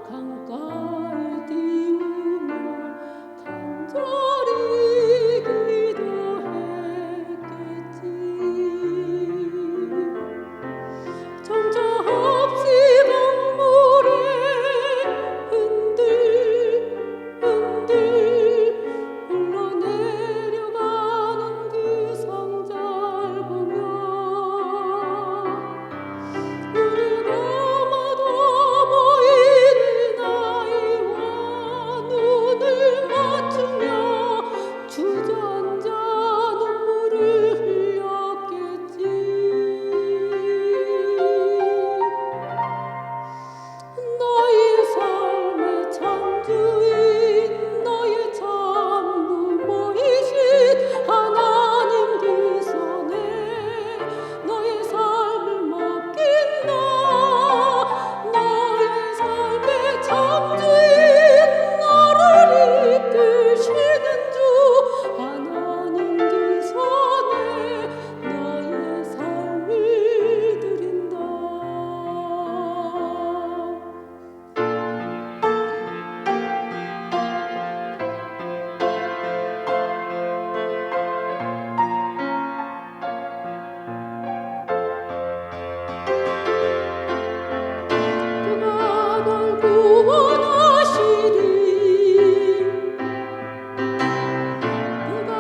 강가에 띄우며 간절히 기도했겠지. 정처 없이 강물에 흔들흔들 흘러내려가는 그 상자를 보며 눈을 감아도 보이는 아이와 눈을 맞추며 주저앉아 눈물을 흘렸겠지. 너의 삶의 창주인 너의 참부모이신 하나님께서네 너의 삶을 맡긴다. 너의 삶의 창주인 너를 이끄시는 주 하나님께서네 너의 삶을 드린다. 그가 널 구원하시리 그가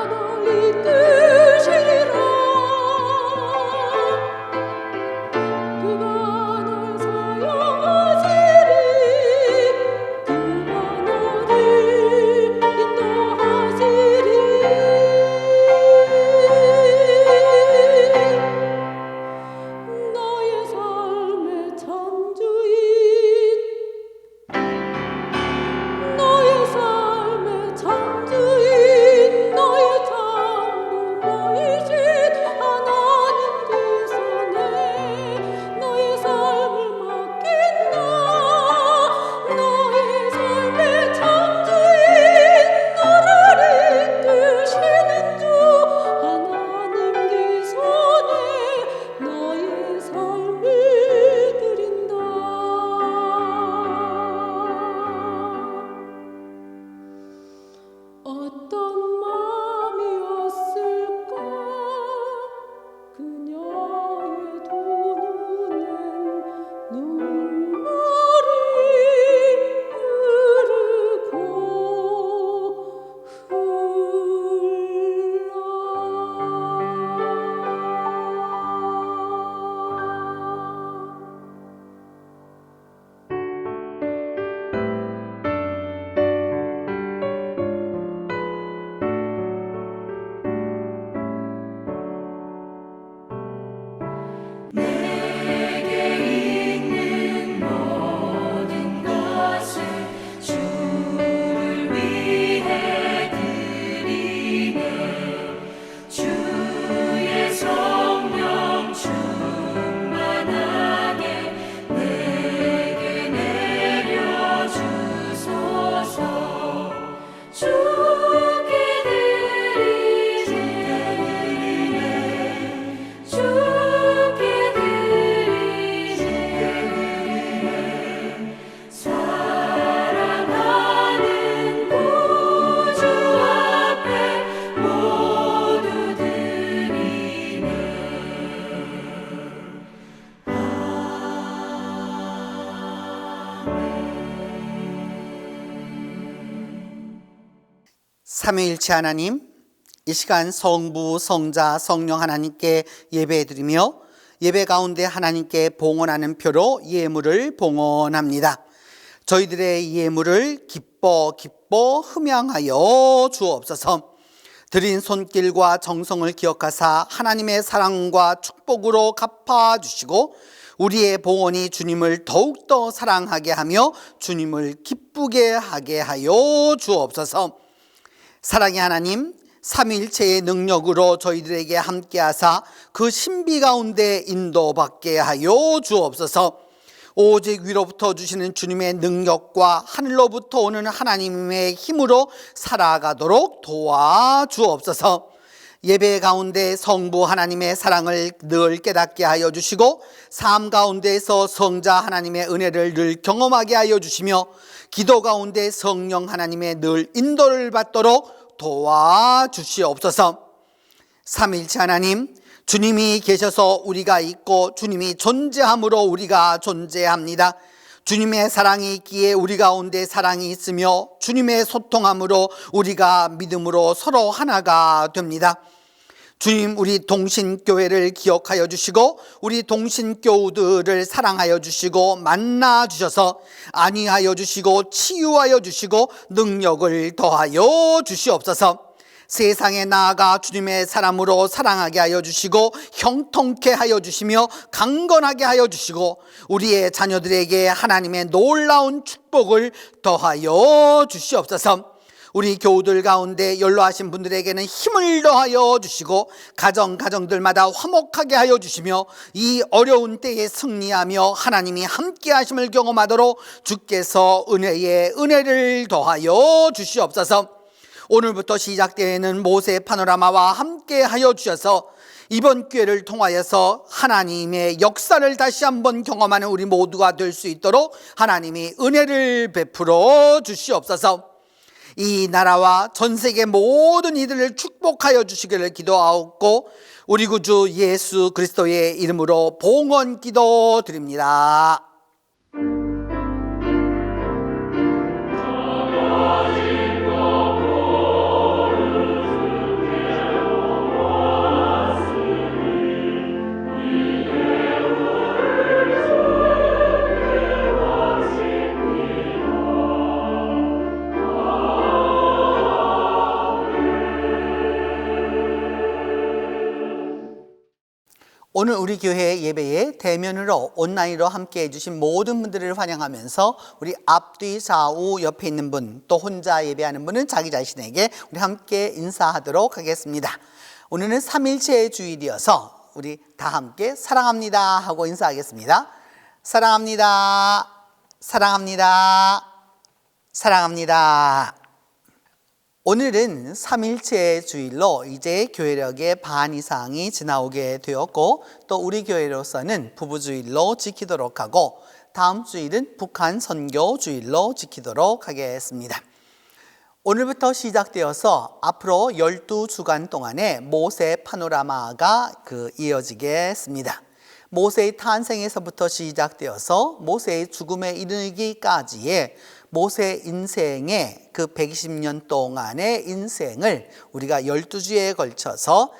널 이끄시리라 그가 널 사용하시리 그가 너를 인도하시리 너의 삶의 창주인 너의 삶의 창주인 너의 참부모이신 하나님께서네 너의 삶을 맡긴다. 너의 삶의 창주인 너를 이끄시는 주 하나님께서네 너의 삶을 드린다. 어떤 마음이었을까 그녀의 두 눈엔 눈물이 흐르고 흘러 내게 있는 모든 것을 주를 위해 드리네. 주의 성령 충만하게 내게 내려주소서. 주께 드리네 주께 드리네 사랑하는 구주 앞에 모두 드리네. 삼위일체 하나님, 이 시간 성부, 성자, 성령 하나님께 예배드리며 예배 가운데 하나님께 봉헌하는 표로 예물을 봉헌합니다. 저희들의 예물을 기뻐 흠양하여 주옵소서. 드린 손길과 정성을 기억하사 하나님의 사랑과 축복으로 갚아주시고 우리의 봉헌이 주님을 더욱더 사랑하게 하며 주님을 기쁘게 하게 하여 주옵소서. 사랑의 하나님, 삼위일체의 능력으로 저희들에게 함께하사 그 신비 가운데 인도받게 하여 주옵소서. 오직 위로부터 주시는 주님의 능력과 하늘로부터 오는 하나님의 힘으로 살아가도록 도와주옵소서. 예배 가운데 성부 하나님의 사랑을 늘 깨닫게 하여 주시고 삶 가운데서 성자 하나님의 은혜를 늘 경험하게 하여 주시며 기도 가운데 성령 하나님의 늘 인도를 받도록 도와주시옵소서. 삼위일체 하나님, 주님이 계셔서 우리가 있고 주님이 존재함으로 우리가 존재합니다. 주님의 사랑이 있기에 우리 가운데 사랑이 있으며 주님의 소통함으로 우리가 믿음으로 서로 하나가 됩니다. 주님, 우리 동신교회를 기억하여 주시고 우리 동신교우들을 사랑하여 주시고 만나 주셔서 안위하여 주시고 치유하여 주시고 능력을 더하여 주시옵소서. 세상에 나아가 주님의 사람으로 사랑하게 하여 주시고 형통케 하여 주시며 강건하게 하여 주시고 우리의 자녀들에게 하나님의 놀라운 축복을 더하여 주시옵소서. 우리 교우들 가운데 연로하신 분들에게는 힘을 더하여 주시고 가정들마다 화목하게 하여 주시며 이 어려운 때에 승리하며 하나님이 함께 하심을 경험하도록 주께서 은혜에 은혜를 더하여 주시옵소서. 오늘부터 시작되는 모세 파노라마와 함께 하여 주셔서 이번 기회를 통하여서 하나님의 역사를 다시 한번 경험하는 우리 모두가 될 수 있도록 하나님이 은혜를 베풀어 주시옵소서. 이 나라와 전 세계 모든 이들을 축복하여 주시기를 기도하옵고 우리 구주 예수 그리스도의 이름으로 봉헌 기도드립니다. 오늘 우리 교회 예배에 대면으로 온라인으로 함께 해주신 모든 분들을 환영하면서 우리 앞뒤 좌우 옆에 있는 분 또 혼자 예배하는 분은 자기 자신에게 우리 함께 인사하도록 하겠습니다. 오늘은 삼일체의 주일이어서 우리 다 함께 사랑합니다 하고 인사하겠습니다. 사랑합니다. 사랑합니다. 사랑합니다. 오늘은 삼일체 주일로 이제 교회력의 반 이상이 지나오게 되었고 또 우리 교회로서는 부부주일로 지키도록 하고 다음 주일은 북한 선교 주일로 지키도록 하겠습니다. 오늘부터 시작되어서 앞으로 12주간 동안의 모세 파노라마가 이어지겠습니다. 모세의 탄생에서부터 시작되어서 모세의 죽음에 이르기까지의 모세 인생의 그 120년 동안의 인생을 우리가 12주에 걸쳐서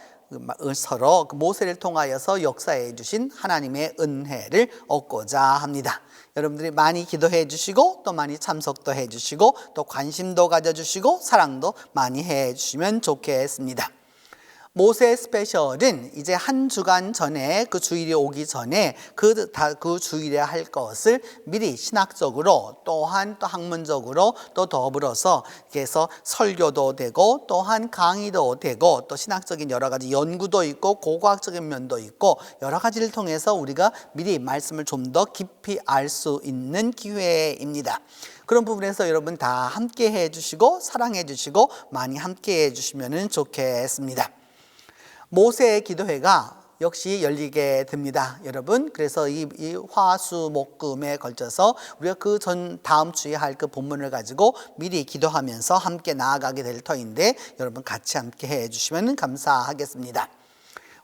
서로 모세를 통하여서 역사해 주신 하나님의 은혜를 얻고자 합니다. 여러분들이 많이 기도해 주시고 또 많이 참석도 해 주시고 또 관심도 가져주시고 사랑도 많이 해 주시면 좋겠습니다. 모세 스페셜은 이제 한 주간 전에 그 주일이 오기 전에 그 주일에 할 것을 미리 신학적으로 또한 또 학문적으로 또 더불어서 그래서 설교도 되고 또한 강의도 되고 또 신학적인 여러 가지 연구도 있고 고고학적인 면도 있고 여러 가지를 통해서 우리가 미리 말씀을 좀 더 깊이 알 수 있는 기회입니다. 그런 부분에서 여러분 다 함께 해 주시고 사랑해 주시고 많이 함께 해 주시면 좋겠습니다. 모세의 기도회가 역시 열리게 됩니다, 여러분. 그래서 이 화수목금에 걸쳐서 우리가 그 다음 주에 할 그 본문을 가지고 미리 기도하면서 함께 나아가게 될 터인데 여러분 같이 함께 해 주시면 감사하겠습니다.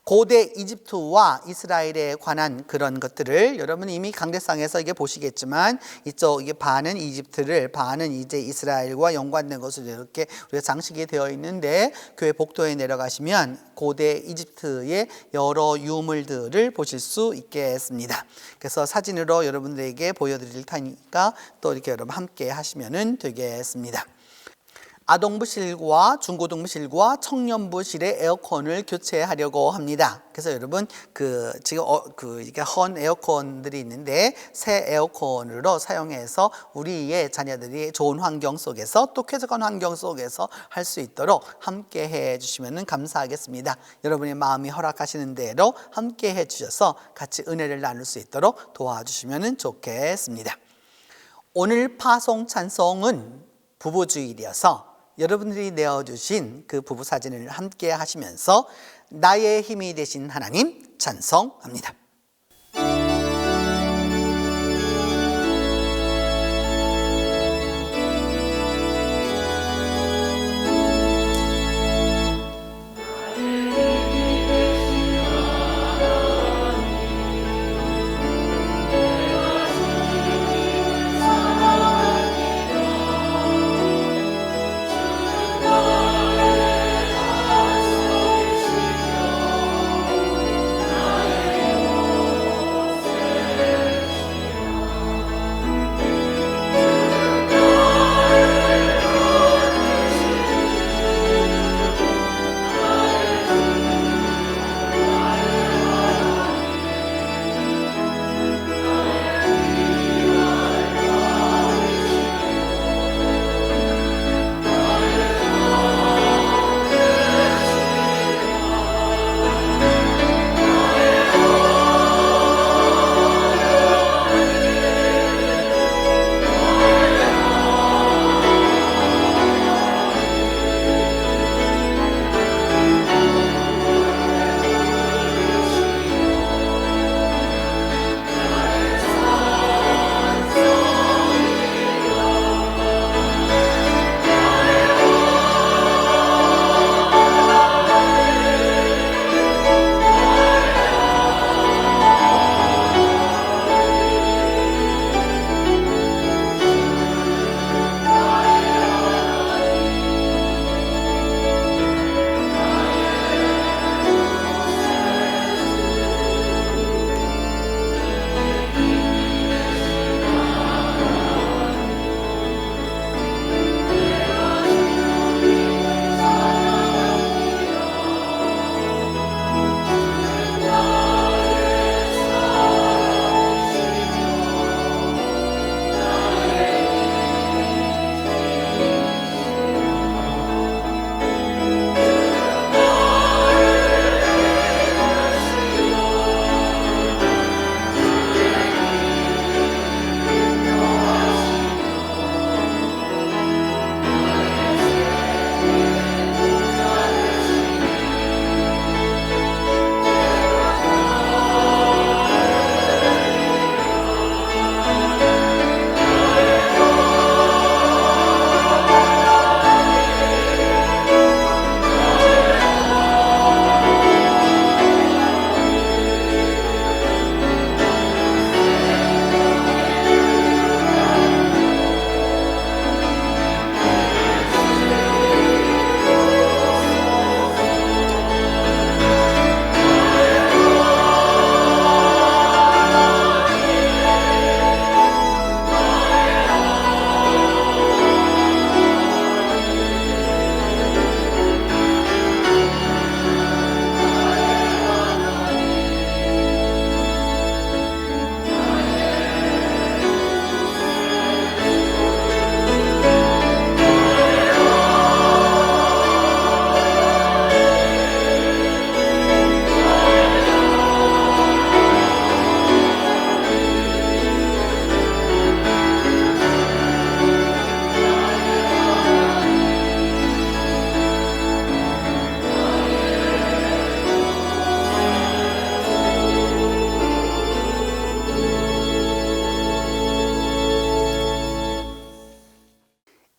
고대 이집트와 이스라엘에 관한 그런 것들을 여러분 이미 강대상에서 이게 보시겠지만 이쪽 이게 반은 이집트를 반은 이제 이스라엘과 연관된 것으로 이렇게 우리가 장식이 되어 있는데 교회 복도에 내려가시면 고대 이집트의 여러 유물들을 보실 수 있겠습니다. 그래서 사진으로 여러분들에게 보여드릴 테니까 또 이렇게 여러분 함께 하시면 되겠습니다. 아동부실과 중고등부실과 청년부실의 에어컨을 교체하려고 합니다. 그래서 여러분 지금 이게 헌 에어컨들이 있는데 새 에어컨으로 사용해서 우리의 자녀들이 좋은 환경 속에서 또 쾌적한 환경 속에서 할 수 있도록 함께 해 주시면 감사하겠습니다. 여러분의 마음이 허락하시는 대로 함께 해 주셔서 같이 은혜를 나눌 수 있도록 도와주시면 좋겠습니다. 오늘 파송 찬송은 부부주일이어서 여러분들이 내어주신 그 부부 사진을 함께 하시면서 나의 힘이 되신 하나님 찬송합니다.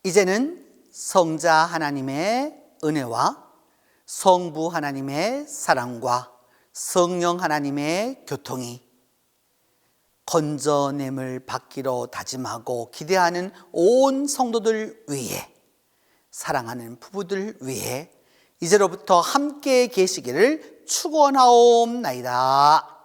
이제는 성자 하나님의 은혜와 성부 하나님의 사랑과 성령 하나님의 교통이 건져냄을 받기로 다짐하고 기대하는 온 성도들 위해, 사랑하는 부부들 위해 이제로부터 함께 계시기를 축원하옵나이다.